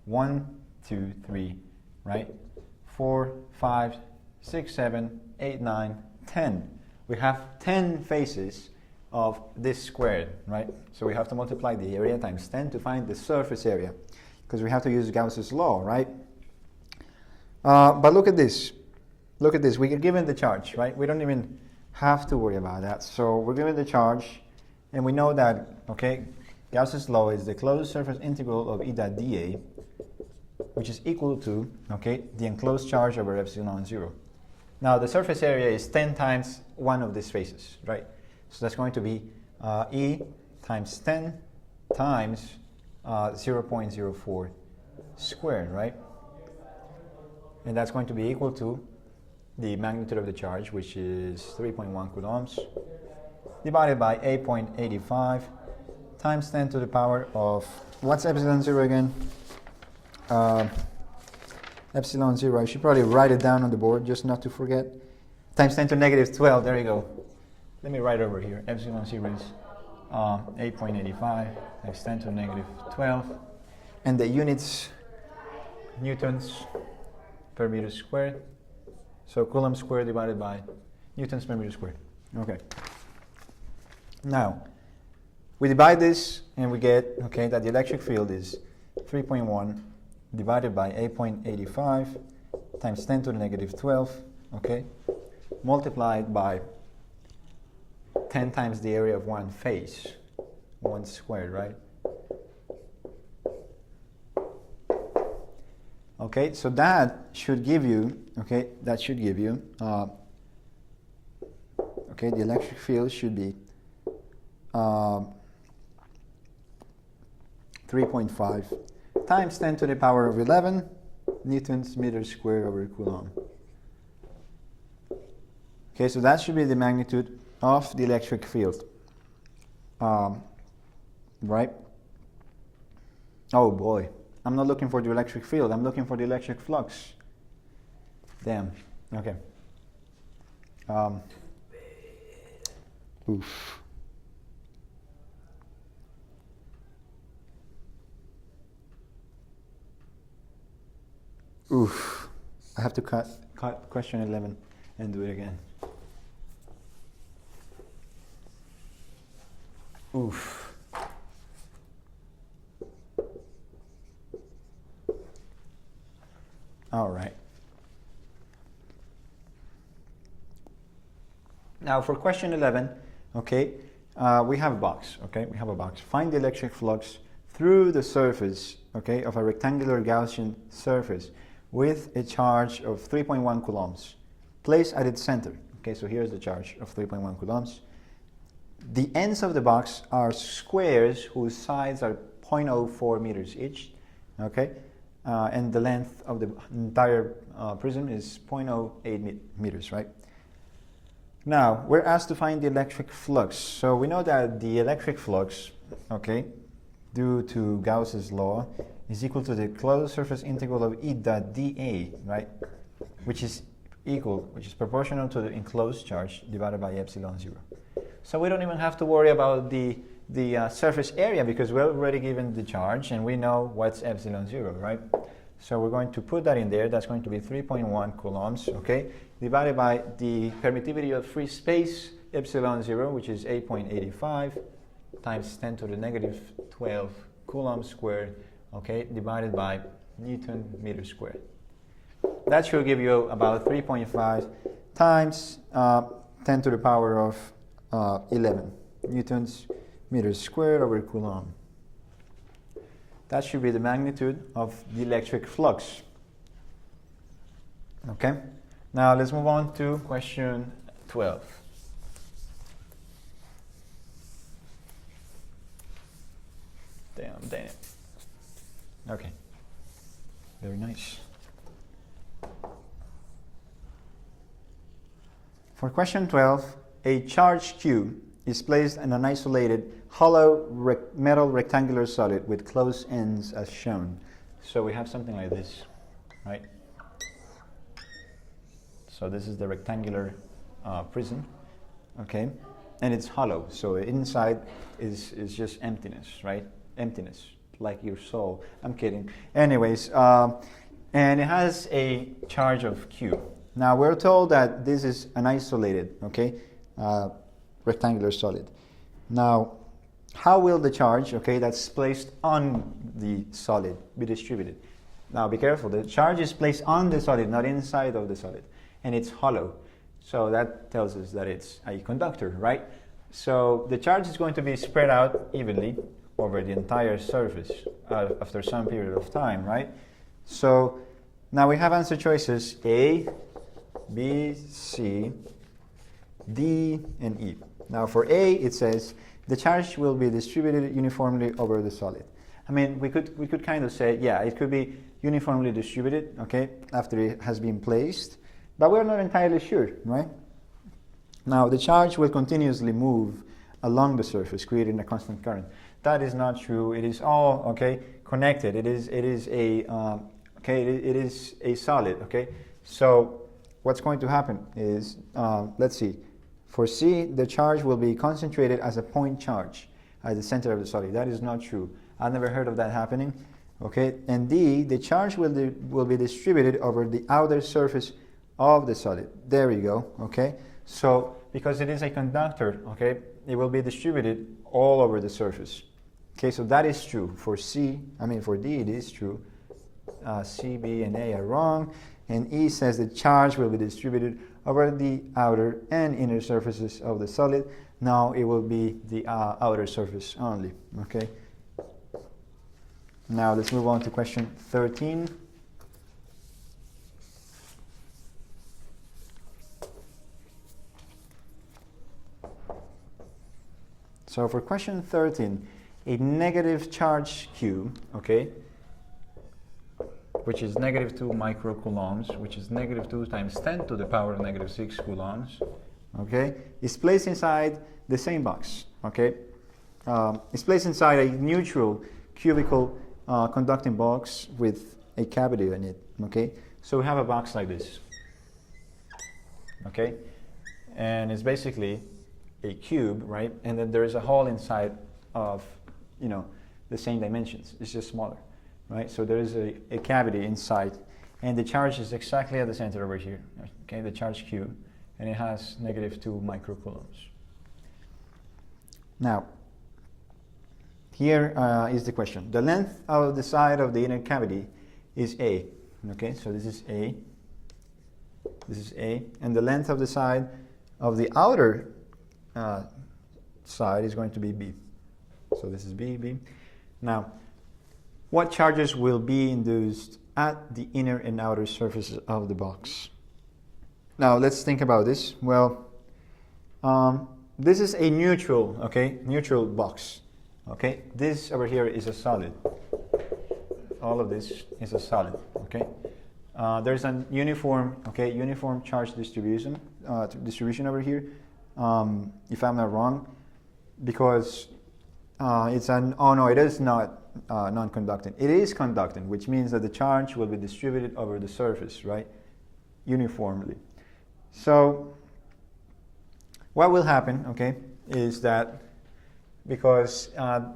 1, 2, 3, right? 4, 5, 6, 7, 8, 9, 10. We have 10 faces of this squared, right? So we have to multiply the area times 10 to find the surface area, because we have to use Gauss's law, right? But look at this. Look at this. We are given the charge, right? We don't even have to worry about that. So we're given the charge, and we know that, okay, Gauss's law is the closed surface integral of E dot dA, which is equal to, okay, the enclosed charge over epsilon 0. Now, the surface area is 10 times one of these faces, right? So that's going to be E times 10 times 0.04 squared, right? And that's going to be equal to the magnitude of the charge, which is 3.1 coulombs, divided by 8.85 times 10 to the power of, what's epsilon 0 again? Epsilon 0, I should probably write it down on the board just not to forget. Times 10 to negative 12, there you go. Let me write over here. Epsilon 0 is 8.85 times 10 to negative 12. And the units, newtons per meter squared. So Coulomb squared divided by newtons per meter squared. Okay. Now, we divide this and we get, okay, that the electric field is 3.1 divided by 8.85 times 10 to the negative 12, okay? multiplied by 10 times the area of one face, 1 squared, right? Okay, so that should give you, okay, okay, the electric field should be 3.5 times 10 to the power of 11 newtons meters squared over Coulomb. Okay, so that should be the magnitude of the electric field. Right? Oh boy, I'm not looking for the electric field, I'm looking for the electric flux. Damn, okay. Oof. Oof. I have to cut question 11 and do it again. Oof. All right. Now for question 11, okay, we have a box, okay? We have a box. Find the electric flux through the surface, okay, of a rectangular Gaussian surface with a charge of 3.1 coulombs. Place at its center. Okay, so here's the charge of 3.1 coulombs. The ends of the box are squares whose sides are 0.04 meters each, okay? And the length of the entire prism is 0.08 meters, right? Now, we're asked to find the electric flux. So we know that the electric flux, okay, due to Gauss's law, is equal to the closed surface integral of E dot dA, right? Which is proportional to the enclosed charge divided by epsilon 0. So we don't even have to worry about the surface area because we're already given the charge and we know what's epsilon 0, right? So we're going to put that in there. That's going to be 3.1 coulombs, okay? Divided by the permittivity of free space, epsilon 0, which is 8.85 times 10 to the negative 12 coulombs squared, okay, divided by Newton meter squared. That should give you about 3.5 times 10 to the power of 11 newtons meters squared over Coulomb. That should be the magnitude of the electric flux. Okay? Now let's move on to question 12. Damn it. Okay. Very nice. For question 12, a charge Q is placed in an isolated hollow metal rectangular solid with closed ends as shown. So we have something like this, right? So this is the rectangular prism, okay? And it's hollow, so inside is just emptiness, right? Emptiness, like your soul. I'm kidding. Anyways, and it has a charge of Q. Now we're told that this is an isolated, okay, rectangular solid. Now, how will the charge, okay, that's placed on the solid be distributed? Now be careful, the charge is placed on the solid, not inside of the solid, and it's hollow. So that tells us that it's a conductor, right? So the charge is going to be spread out evenly over the entire surface after some period of time, right? So now we have answer choices A, B, C, D, and E. Now for A, it says the charge will be distributed uniformly over the solid. I mean, we could kind of say, yeah, it could be uniformly distributed, okay, after it has been placed, but we're not entirely sure, right? Now the charge will continuously move along the surface, creating a constant current. That is not true. It is all, okay, connected. It is a solid, okay. So what's going to happen is, let's see, for C, the charge will be concentrated as a point charge at the center of the solid. That is not true. I've never heard of that happening. Okay, and D, the charge will be distributed over the outer surface of the solid. There we go. Okay, so because it is a conductor, okay, it will be distributed all over the surface. Okay, so that is true for C. I mean for D, it is true. C, B, and A are wrong. And E says the charge will be distributed over the outer and inner surfaces of the solid. Now it will be the outer surface only. Okay. Now let's move on to question 13. So for question 13, a negative charge cube, okay, which is negative 2 microcoulombs, which is negative 2 times 10 to the power of negative 6 coulombs, okay, is placed inside the same box, okay. It's placed inside a neutral cubical conducting box with a cavity in it, okay. So we have a box like this, okay, and it's basically a cube, right? And then there is a hole inside of, you know, the same dimensions. It's just smaller, right? So there is a cavity inside, and the charge is exactly at the center over here, okay? The charge cube, and it has negative 2 microcoulombs. Now, here is the question. The length of the side of the inner cavity is A, okay? So this is A, and the length of the side of the outer side is going to be B. So this is B. Now, what charges will be induced at the inner and outer surfaces of the box? Now, let's think about this. Well, this is a neutral, okay, neutral box. Okay, this over here is a solid. All of this is a solid. Okay, there's a uniform, okay, uniform charge distribution over here. If I'm not wrong, because it's an, oh no, it is not non-conducting. It is conducting, which means that the charge will be distributed over the surface, right, uniformly. So what will happen, okay, is that because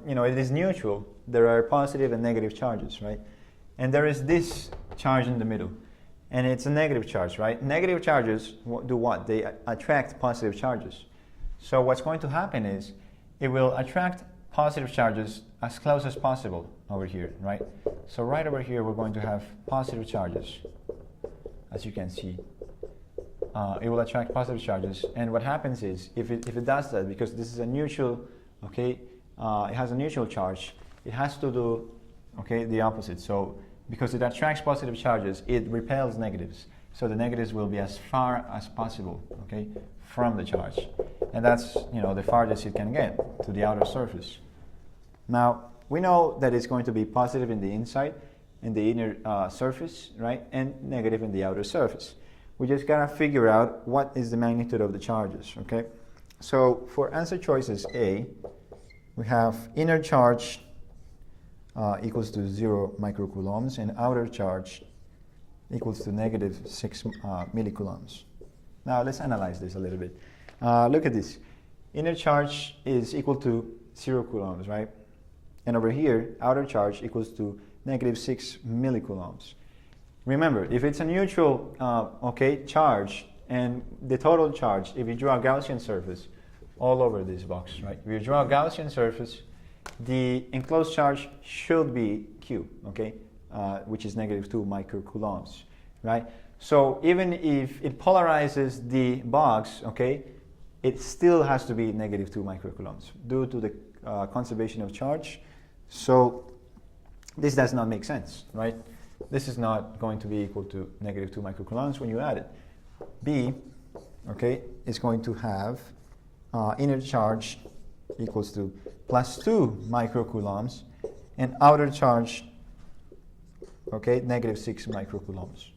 you know, it is neutral, there are positive and negative charges, right, and there is this charge in the middle. And it's a negative charge, right? Negative charges do what? They attract positive charges. So what's going to happen is it will attract positive charges as close as possible over here, right? So right over here we're going to have positive charges, as you can see. It will attract positive charges, and what happens is if it does that, because this is a neutral, okay, it has a neutral charge, it has to do, okay, the opposite. So because it attracts positive charges, it repels negatives. So the negatives will be as far as possible, okay, from the charge. And that's, you know, the farthest it can get, to the outer surface. Now, we know that it's going to be positive in the inside, in the inner surface, right, and negative in the outer surface. We just gotta figure out what is the magnitude of the charges, okay? So for answer choices A, we have inner charge equals to 0 microcoulombs, and outer charge equals to negative 6 millicoulombs. Now let's analyze this a little bit. Look at this. Inner charge is equal to 0 coulombs, right? And over here, outer charge equals to negative 6 millicoulombs. Remember, if it's a neutral okay, charge, and the total charge, if you draw a Gaussian surface all over this box, right? If you draw a Gaussian surface, the enclosed charge should be Q, okay, which is negative 2 microcoulombs, right? So even if it polarizes the box, okay, it still has to be negative 2 microcoulombs due to the conservation of charge. So this does not make sense, right? This is not going to be equal to negative 2 microcoulombs when you add it. B, okay, is going to have inner charge equals to plus 2 microcoulombs, and outer charge, okay, negative 6 microcoulombs.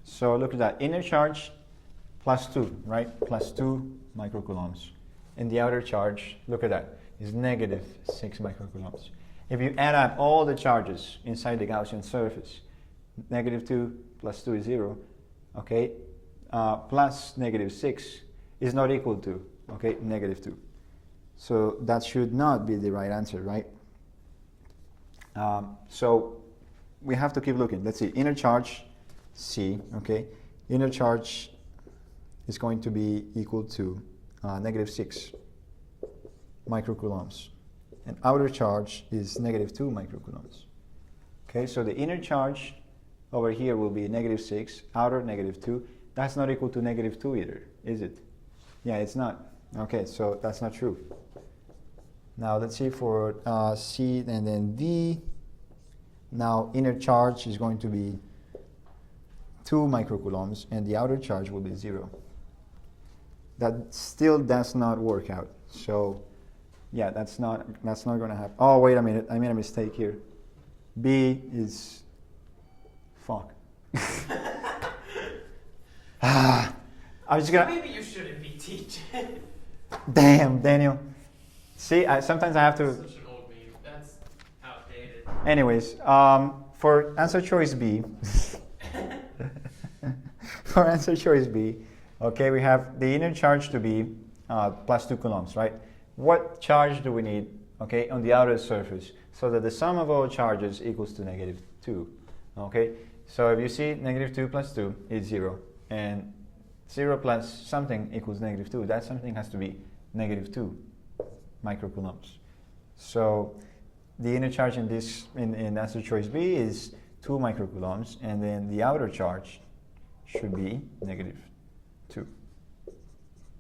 So look at that, inner charge plus 2, right, plus 2 microcoulombs. And the outer charge, look at that, is negative 6 microcoulombs. If you add up all the charges inside the Gaussian surface, negative 2 plus 2 is 0, okay, plus negative 6 is not equal to, okay, negative 2. So that should not be the right answer, right? So we have to keep looking. Let's see, inner charge, C, okay, inner charge is going to be equal to negative 6 microcoulombs, and outer charge is negative 2 microcoulombs. Okay, so the inner charge over here will be negative 6, outer negative 2. That's not equal to negative 2 either, is it? Yeah, it's not. Okay, so that's not true. Now let's see for C and then D. Now inner charge is going to be 2 microcoulombs and the outer charge will be 0. That still does not work out. So yeah, that's not going to happen. Oh, wait a minute, I made a mistake here. B is fuck. I was just gonna. Maybe you shouldn't be teaching. Damn, Daniel. See, sometimes I have to. Such an old meme. That's outdated. Anyways, for answer choice B. For answer choice B, okay, we have the inner charge to be plus 2 coulombs, right? What charge do we need, okay, on the outer surface so that the sum of all charges equals to negative 2, okay? So if you see negative 2 plus 2 is 0, and 0 plus something equals negative 2, that something has to be negative 2 microcoulombs. So the inner charge in this, in answer choice B is 2 microcoulombs, and then the outer charge should be negative 2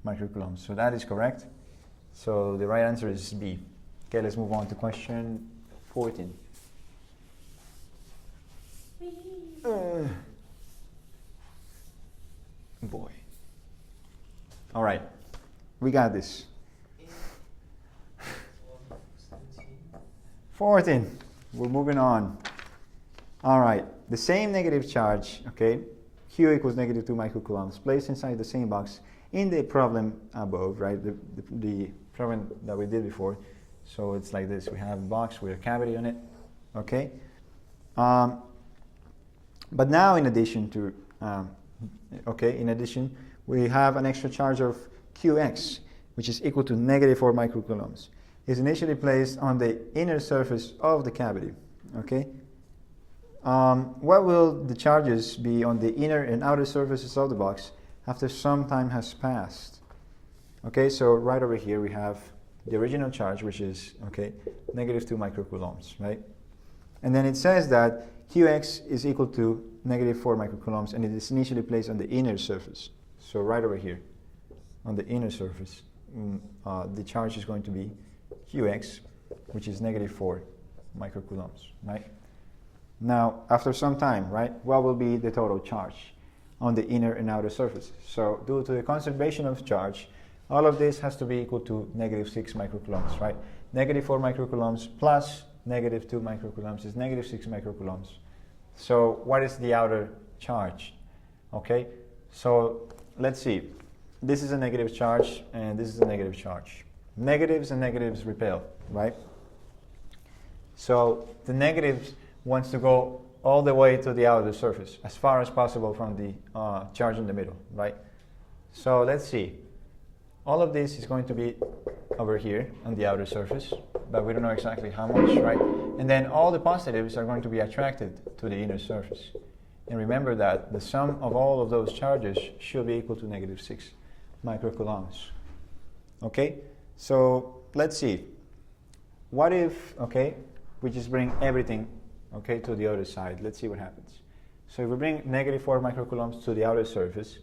microcoulombs. So that is correct. So the right answer is B. Okay, let's move on to question 14. Boy. All right, we got this. 14. We're moving on. All right, the same negative charge, okay, Q equals negative 2 microcoulombs, placed inside the same box in the problem above, right, the problem that we did before. So it's like this. We have a box with a cavity on it, okay? But now in addition to, we have an extra charge of Qx, which is equal to negative 4 microcoulombs. It's initially placed on the inner surface of the cavity, okay? What will the charges be on the inner and outer surfaces of the box after some time has passed? Okay, so right over here we have the original charge, which is, okay, negative 2 microcoulombs, right? And then it says that Qx is equal to negative 4 microcoulombs, and it is initially placed on the inner surface. So right over here, on the inner surface, the charge is going to be Qx, which is negative 4 microcoulombs, right? Now, after some time, right, what will be the total charge on the inner and outer surface? So due to the conservation of charge, all of this has to be equal to negative 6 microcoulombs, right? Negative 4 microcoulombs plus negative 2 microcoulombs is negative 6 microcoulombs. So what is the outer charge? Okay, so let's see. This is a negative charge and this is a negative charge. Negatives and negatives repel, right? So the negatives wants to go all the way to the outer surface, as far as possible from the charge in the middle, right? So let's see. All of this is going to be over here on the outer surface, but we don't know exactly how much, right? And then all the positives are going to be attracted to the inner surface. And remember that the sum of all of those charges should be equal to negative 6 microcoulombs. Okay? So let's see. What if, okay, we just bring everything, okay, to the other side. Let's see what happens. So if we bring negative 4 microcoulombs to the outer surface,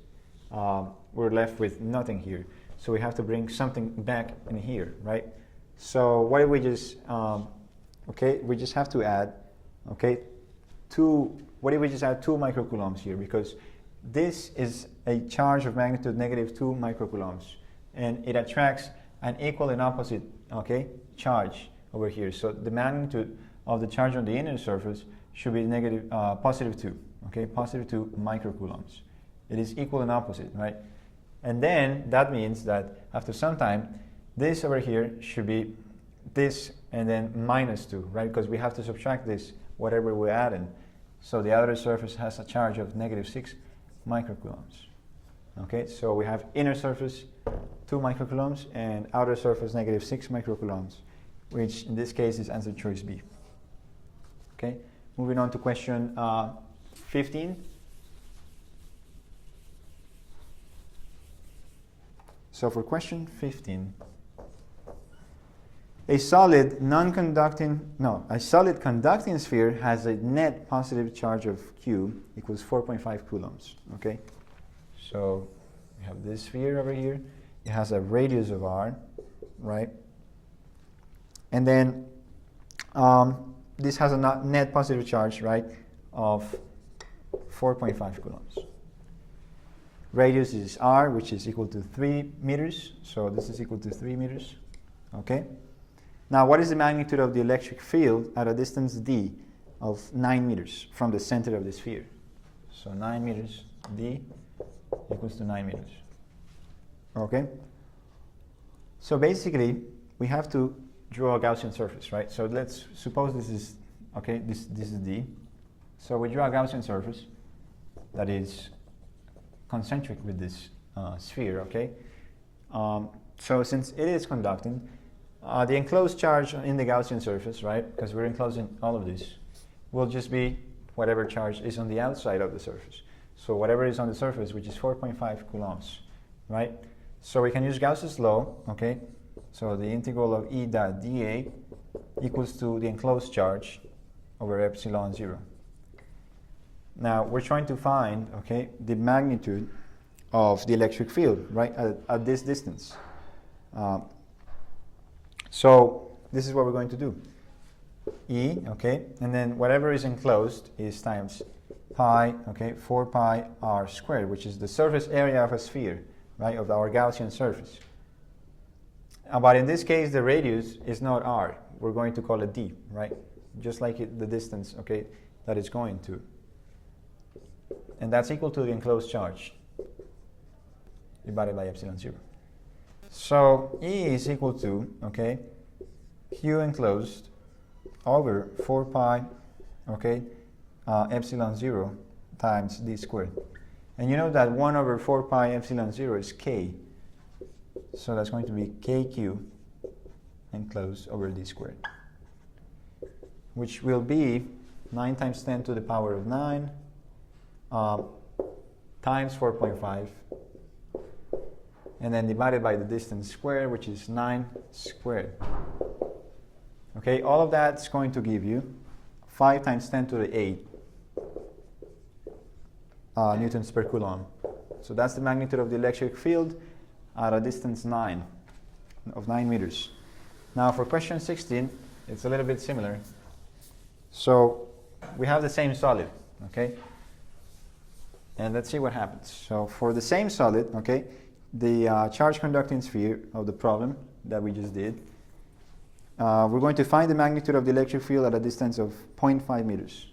we're left with nothing here. So we have to bring something back in here, right? So what if we just, okay, we just have to add, okay, what if we just add 2 microcoulombs here? Because this is a charge of magnitude negative 2 microcoulombs, and it attracts an equal and opposite, okay, charge over here. So the magnitude of the charge on the inner surface should be negative, positive 2, okay, positive 2 microcoulombs. It is equal and opposite, right? And then that means that after some time, this over here should be this and then minus 2, right? Because we have to subtract this, whatever we're adding. So the outer surface has a charge of negative 6 microcoulombs. Okay, so we have inner surface 2 microcoulombs and outer surface negative 6 microcoulombs, which in this case is answer choice B. Okay, moving on to question 15. So for question 15, a solid conducting sphere has a net positive charge of Q equals 4.5 coulombs. Okay, So we have this sphere over here. It has a radius of r, right? And then this has a net positive charge, right, of 4.5 coulombs. Radius is r, which is equal to 3 meters. So this is equal to 3 meters. Okay. Now, what is the magnitude of the electric field at a distance d of 9 meters from the center of the sphere? So 9 meters, d equals to 9 meters. Okay. So basically, we have to draw a Gaussian surface, right? So let's suppose this is, okay, this is d. So we draw a Gaussian surface that is concentric with this sphere, okay? So since it is conducting, the enclosed charge in the Gaussian surface, right, because we're enclosing all of this, will just be whatever charge is on the outside of the surface. So whatever is on the surface, which is 4.5 coulombs, right? So we can use Gauss's law, okay? So the integral of E dot dA equals to the enclosed charge over epsilon 0. Now we're trying to find, okay, the magnitude of the electric field, right, at this distance. So this is what we're going to do. E, okay, and then whatever is enclosed is times pi, okay, 4 pi r squared, which is the surface area of a sphere, right, of our Gaussian surface. But in this case, the radius is not r. We're going to call it d, right, just like the distance, okay, that it's going to. And that's equal to the enclosed charge divided by epsilon 0. So E is equal to, okay, Q enclosed over 4 pi, okay, epsilon 0 times d squared. And you know that 1 over 4 pi epsilon 0 is k. So that's going to be kq enclosed over d squared, which will be 9 times 10 to the power of 9 times 4.5, and then divided by the distance squared, which is 9 squared. Okay, all of that's going to give you 5 times 10 to the 8 newtons per coulomb. So that's the magnitude of the electric field at a distance 9 meters. Now for question 16, it's a little bit similar. So we have the same solid, okay? And let's see what happens. So for the same solid, okay, the charge conducting sphere of the problem that we just did, we're going to find the magnitude of the electric field at a distance of 0.5 meters.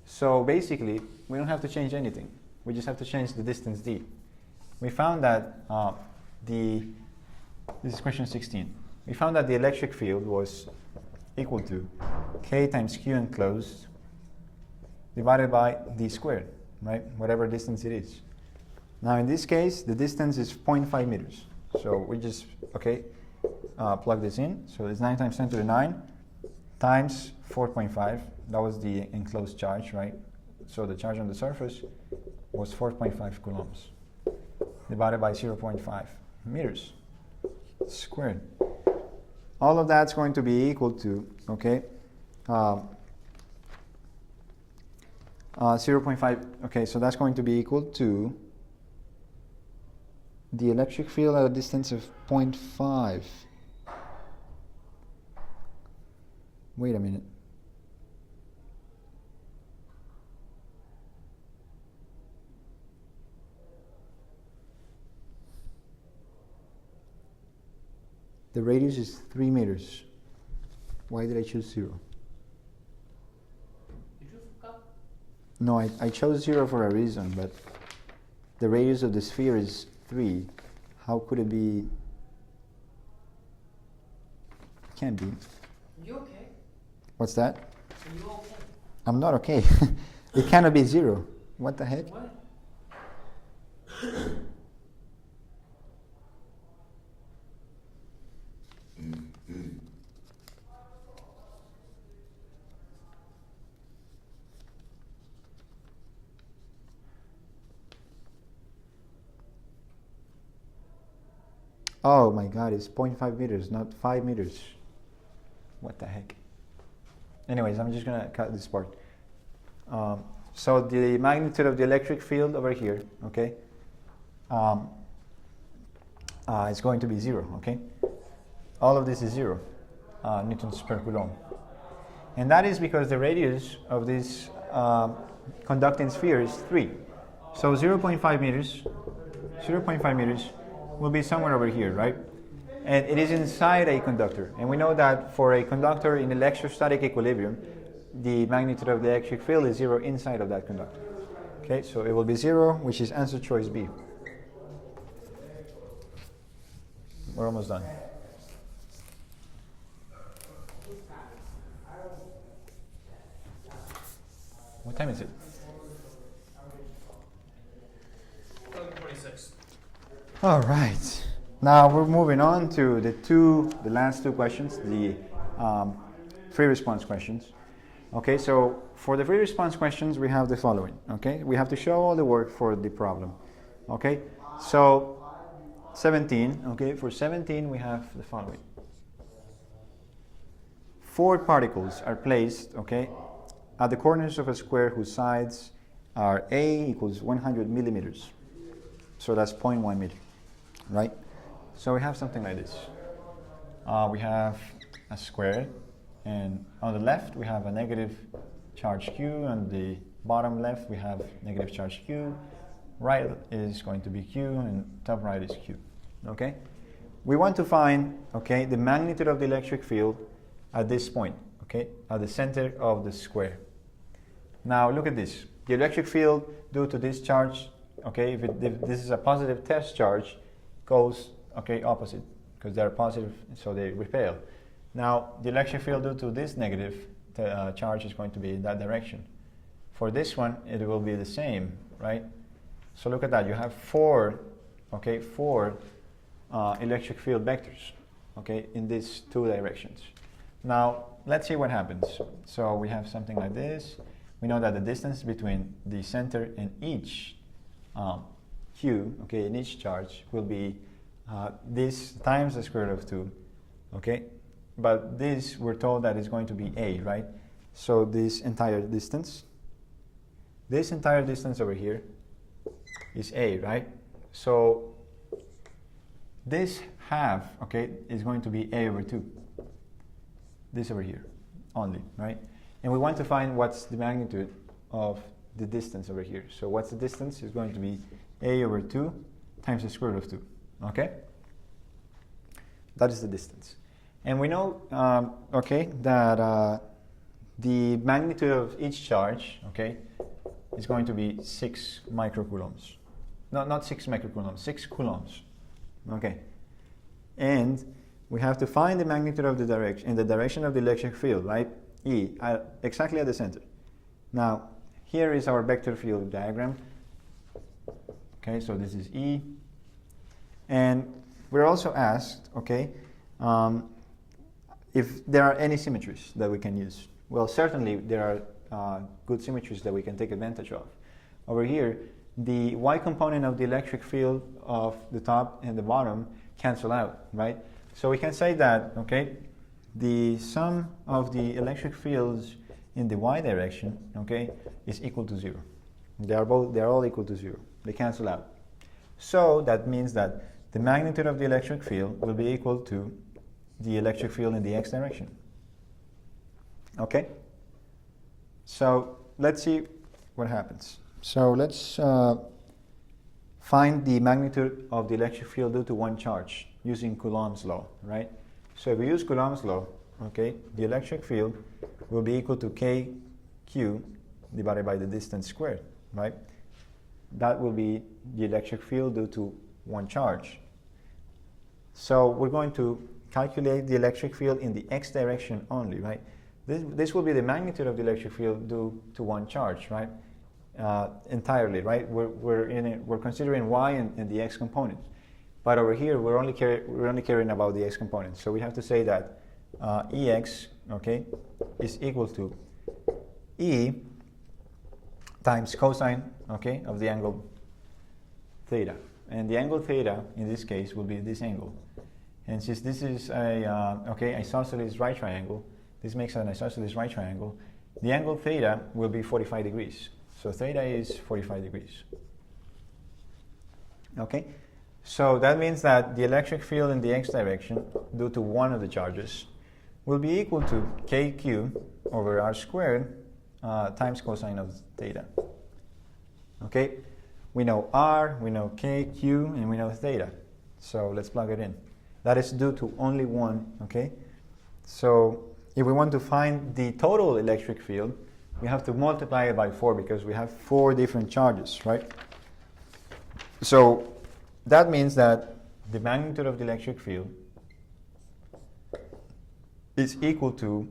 So basically, we don't have to change anything. We just have to change the distance d. We found that this is question 16. We found that the electric field was equal to k times q enclosed divided by d squared, right? Whatever distance it is. Now in this case, the distance is 0.5 meters. So we just, okay, plug this in. So it's 9 times 10 to the 9 times 4.5. That was the enclosed charge, right? So the charge on the surface was 4.5 coulombs divided by 0.5 meters squared. All of that's going to be equal to, okay, 0.5, okay, so that's going to be equal to the electric field at a distance of 0.5. Wait a minute. The radius is 3 meters. Why did I choose 0? Did you fuck up? No, I chose 0 for a reason, but the radius of the sphere is 3. How could it be? It can't be. You okay? What's that? Are you okay? I'm not okay. It cannot be 0. What the heck? What? Oh my God, it's 0.5 meters, not 5 meters. What the heck? Anyways, I'm just going to cut this part. So the magnitude of the electric field over here, okay, it's going to be 0, okay? All of this is 0 newtons per coulomb. And that is because the radius of this conducting sphere is 3. So 0.5 meters will be somewhere over here, right? And it is inside a conductor. And we know that for a conductor in electrostatic equilibrium, the magnitude of the electric field is 0 inside of that conductor. Okay, so it will be 0, which is answer choice B. We're almost done. What time is it? 11:26. All right. Now we're moving on to the last two questions, the free response questions. Okay, so for the free response questions, we have the following. Okay, we have to show all the work for the problem. Okay, so 17. Okay, for 17, we have the following. 4 particles are placed, okay, at the corners of a square whose sides are A equals 100 millimeters. So that's 0.1 meter, right? So we have something like this. We have a square, and on the left we have a negative charge Q, and the bottom left we have negative charge Q. Right is going to be Q, and top right is Q. Okay? We want to find, okay, the magnitude of the electric field at this point, okay, at the center of the square. Now look at this. The electric field due to this charge, okay, if this is a positive test charge, goes, okay, opposite, because they're positive, so they repel. Now the electric field due to this negative charge is going to be in that direction. For this one, it will be the same, right? So look at that. You have 4 electric field vectors, okay, in these 2 directions. Now let's see what happens. So we have something like this. We know that the distance between the center and each Q, okay, in each charge will be this times the square root of 2, okay? But this, we're told that is going to be A, right? So this entire distance over here is A, right? So this half, okay, is going to be A over 2. This over here only, right? And we want to find what's the magnitude of the distance over here. So what's the distance? Is going to be A over 2 times the square root of 2, okay? That is the distance. And we know, okay, that the magnitude of each charge, okay, is going to be 6 microcoulombs. No, not 6 microcoulombs, 6 coulombs, okay? And we have to find the magnitude of the direction, in the direction of the electric field, right? E, exactly at the center. Now, here is our vector field diagram. Okay, so this is E. And we're also asked, okay, if there are any symmetries that we can use. Well, certainly there are good symmetries that we can take advantage of. Over here, the Y component of the electric field of the top and the bottom cancel out, right? So we can say that, okay, the sum of the electric fields in the Y direction, okay, is equal to 0. They are all equal to 0. They cancel out. So that means that the magnitude of the electric field will be equal to the electric field in the X direction. Okay? So let's see what happens. So let's find the magnitude of the electric field due to one charge using Coulomb's law, right? So if we use Coulomb's law, okay, the electric field will be equal to kq divided by the distance squared, right? That will be the electric field due to one charge. So we're going to calculate the electric field in the X direction only, right? This will be the magnitude of the electric field due to one charge, right? Entirely, right? We're considering Y and the X component. But over here, we're only caring about the X component. So we have to say that Ex, okay, is equal to E times cosine, okay, of the angle theta. And the angle theta, in this case, will be this angle. And since this is a isosceles right triangle, this makes an isosceles right triangle, the angle theta will be 45 degrees. So theta is 45 degrees. Okay, so that means that the electric field in the x direction due to one of the charges will be equal to kq over r squared times cosine of theta. Okay, we know r, we know kq, and we know theta. So let's plug it in. That is due to only one. Okay, so if we want to find the total electric field, we have to multiply it by 4 because we have 4 different charges, right? So that means that the magnitude of the electric field is equal to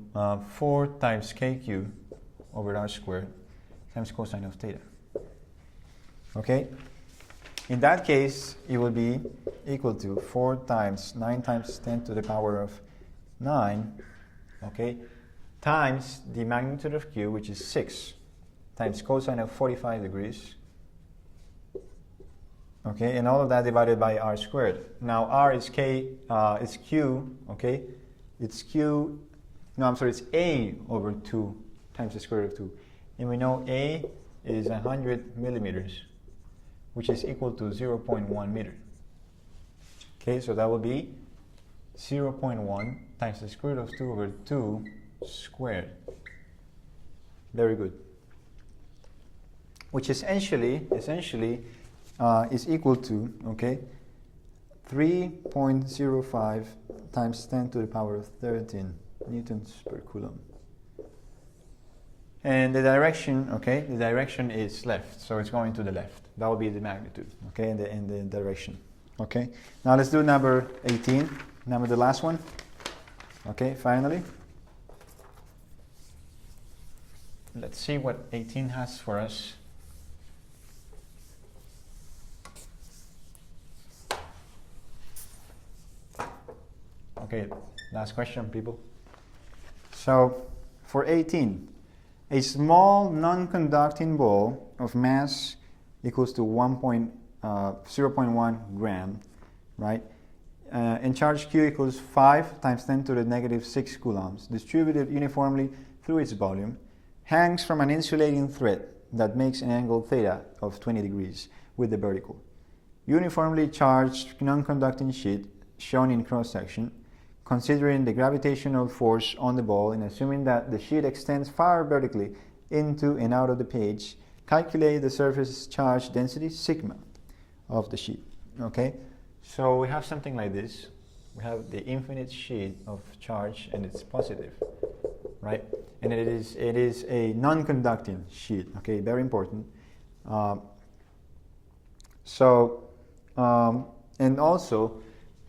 4 times kq over r squared times cosine of theta. Okay? In that case, it will be equal to 4 times 9 times 10 to the power of 9, okay, times the magnitude of q, which is 6, times cosine of 45 degrees, okay, and all of that divided by r squared. Now r is is q, okay, it's it's a over 2 times the square root of 2, and we know a is 100 millimeters, which is equal to 0.1 meter. Okay, so that will be 0.1 times the square root of 2 over 2 squared. Very good. Which essentially is equal to, okay, 3.05 times 10 to the power of 13 newtons per coulomb. And the direction, okay, the direction is left, so it's going to the left. That will be the magnitude, okay, in the direction. Okay, now let's do number 18, the last one. Okay, finally. Let's see what 18 has for us. Okay, last question, people. So, for 18, a small non-conducting ball of mass equals to 0.1 gram, right? And charge q equals 5 times 10 to the negative 6 coulombs, distributed uniformly through its volume, hangs from an insulating thread that makes an angle theta of 20 degrees with the vertical. Uniformly charged non-conducting sheet shown in cross-section, considering the gravitational force on the ball and assuming that the sheet extends far vertically into and out of the page, calculate the surface charge density sigma of the sheet. Okay, so we have something like this. We have the infinite sheet of charge and it's positive, right? And it is a non-conducting sheet. Okay, very important. And also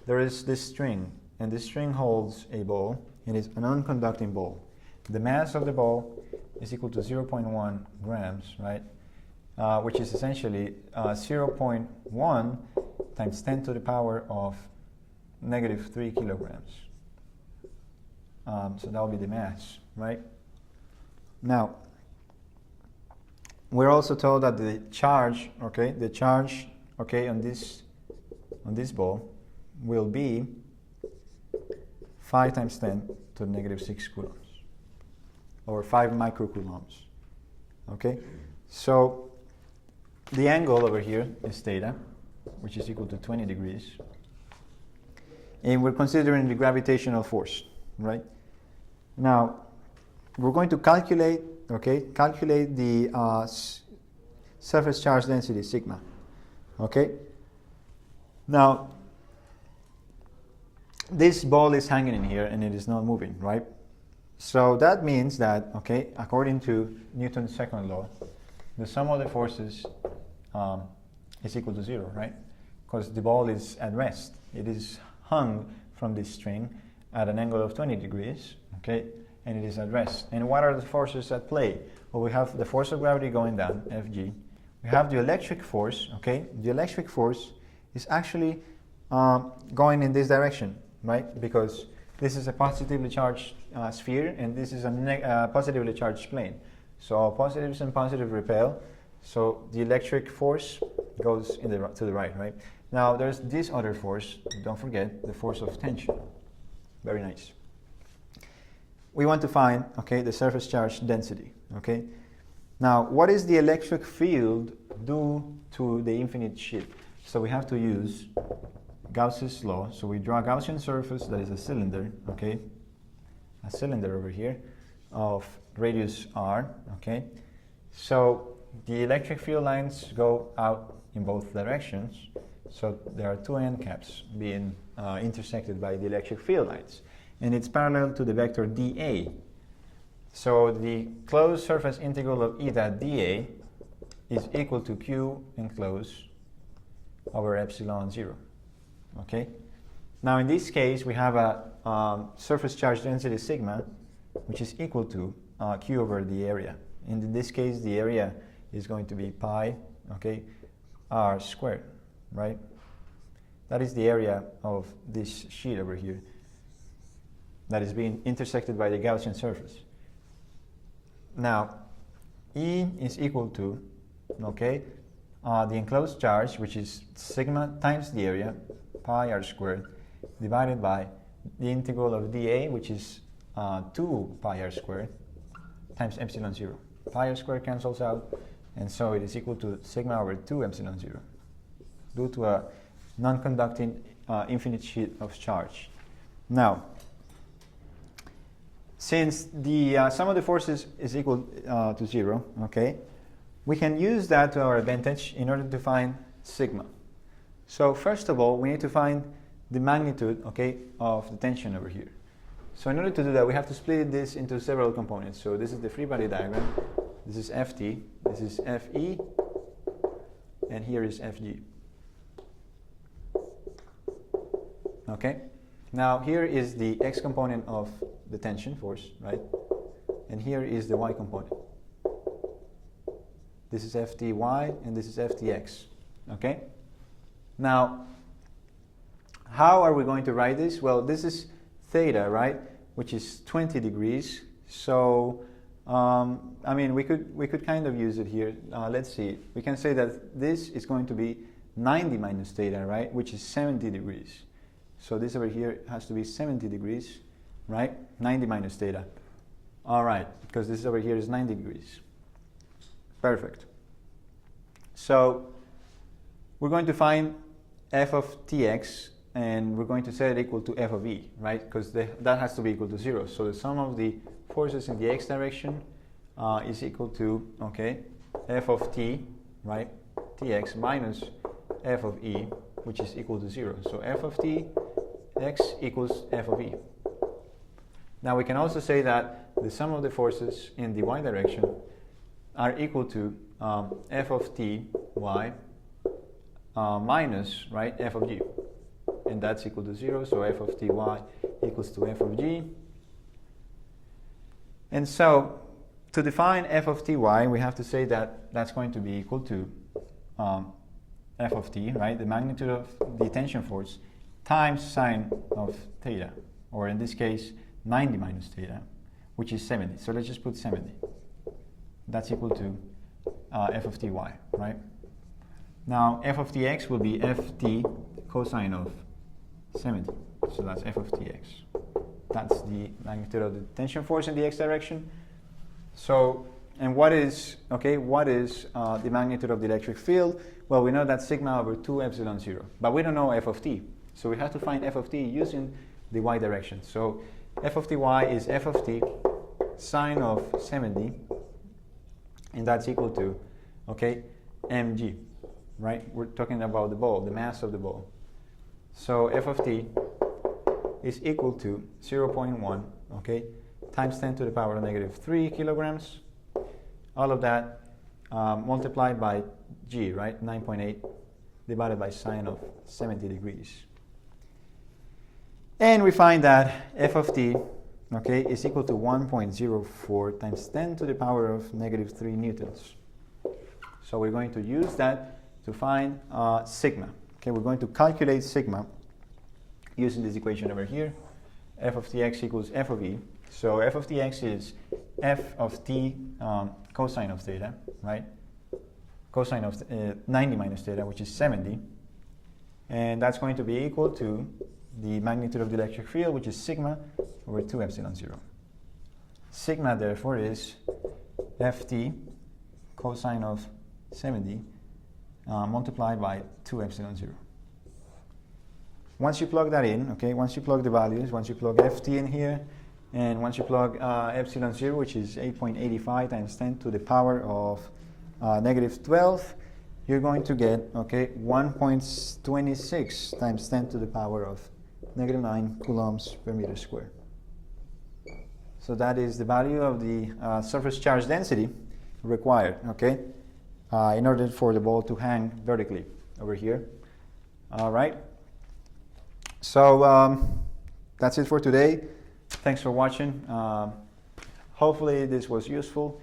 there is this string, and this string holds a ball. It is a non-conducting ball. The mass of the ball is equal to 0.1 grams, right? Which is essentially 0.1 times 10 to the power of negative 3 kilograms. So that will be the mass, right? Now, we're also told that the charge, okay, on this ball will be 5 times 10 to the negative 6 coulombs, or 5 microcoulombs. Okay, so the angle over here is theta, which is equal to 20 degrees. And we're considering the gravitational force, right? Now, we're going to calculate the surface charge density, sigma. Okay? Now, this ball is hanging in here and it is not moving, right? So that means that, okay, according to Newton's second law, the sum of the forces is equal to 0, right? Because the ball is at rest. It is hung from this string at an angle of 20 degrees, okay, and it is at rest. And what are the forces at play? Well, we have the force of gravity going down, Fg. We have the electric force, okay? The electric force is actually going in this direction, right? Because this is a positively charged sphere, and this is a positively charged plane. So positives and positives repel. So the electric force goes to the right, right? Now there's this other force, don't forget, the force of tension. Very nice. We want to find, okay, the surface charge density, okay? Now, what is the electric field due to the infinite sheet? So we have to use Gauss's law. So we draw a Gaussian surface that is a cylinder, okay? A cylinder over here of radius r, okay? So the electric field lines go out in both directions. So there are two end caps being intersected by the electric field lines. And it's parallel to the vector dA. So the closed surface integral of eta dA is equal to q enclosed over epsilon 0. Okay? Now in this case we have a surface charge density sigma which is equal to q over the area. And in this case the area is going to be pi, okay, r squared, right? That is the area of this sheet over here that is being intersected by the Gaussian surface. Now E is equal to, okay, the enclosed charge, which is sigma times the area, pi r squared, divided by the integral of dA, which is 2 pi r squared, times epsilon 0. Pi r squared cancels out, and so it is equal to sigma over 2 epsilon 0, due to a non-conducting infinite sheet of charge. Now, since the sum of the forces is equal to 0, okay, we can use that to our advantage in order to find sigma. So first of all, we need to find the magnitude, okay, of the tension over here. So in order to do that, we have to split this into several components. So this is the free body diagram. This is Ft, this is Fe, and here is Fg. Okay? Now here is the x component of the tension force, right? And here is the y component. This is Fty and this is Ftx. Okay? Now, how are we going to write this? Well, this is theta, right? Which is 20 degrees. So, I mean, we could kind of use it here. Let's see. We can say that this is going to be 90 minus theta, right? Which is 70 degrees. So this over here has to be 70 degrees, right? 90 minus theta. All right, because this over here is 90 degrees. Perfect. So we're going to find f of tx, and we're going to set it equal to f of e, right? Because that has to be equal to 0. So the sum of the forces in the x direction is equal to, okay, f of t, right? Tx minus f of e, which is equal to 0. So f of t x equals f of e. Now we can also say that the sum of the forces in the y direction are equal to f of t y minus, right, f of g. And that's equal to 0, so f of t y equals to f of g. And so to define f of t y, we have to say that that's going to be equal to f of t, right, the magnitude of the tension force, times sine of theta, or in this case 90 minus theta, which is 70. So let's just put 70. That's equal to f of ty, right? Now f of tx will be ft cosine of 70. So that's f of tx. That's the magnitude of the tension force in the x direction. So, and what is the magnitude of the electric field? Well, we know that's sigma over 2 epsilon 0, but we don't know f of t. So we have to find f of t using the y direction. So f of ty is f of t sine of 70, and that's equal to, okay, mg, right? We're talking about the ball, the mass of the ball. So f of t is equal to 0.1, okay, times 10 to the power of negative 3 kilograms. All of that multiplied by g, right, 9.8, divided by sine of 70 degrees. And we find that f of t, okay, is equal to 1.04 times 10 to the power of negative 3 newtons. So we're going to use that to find sigma. Okay, we're going to calculate sigma using this equation over here. F of tx equals f of e. So f of tx is f of t cosine of theta, right? Cosine of 90 minus theta, which is 70. And that's going to be equal to the magnitude of the electric field, which is sigma over 2 epsilon 0. Sigma, therefore, is ft cosine of 70 multiplied by 2 epsilon 0. Once you plug that in, okay, once you plug the values, once you plug ft in here, and once you plug epsilon 0, which is 8.85 times 10 to the power of negative 12, you're going to get, okay, 1.26 times 10 to the power of negative 9 coulombs per meter squared. So that is the value of the surface charge density required, okay, in order for the ball to hang vertically over here. All right. So that's it for today. Thanks for watching. Hopefully this was useful.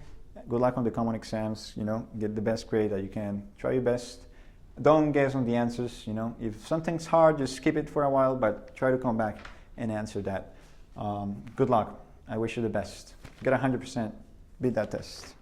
Good luck on the common exams. You know, get the best grade that you can. Try your best. Don't guess on the answers. You know, if something's hard, just skip it for a while, but try to come back and answer that. Good luck. I wish you the best. Get 100%. Beat that test.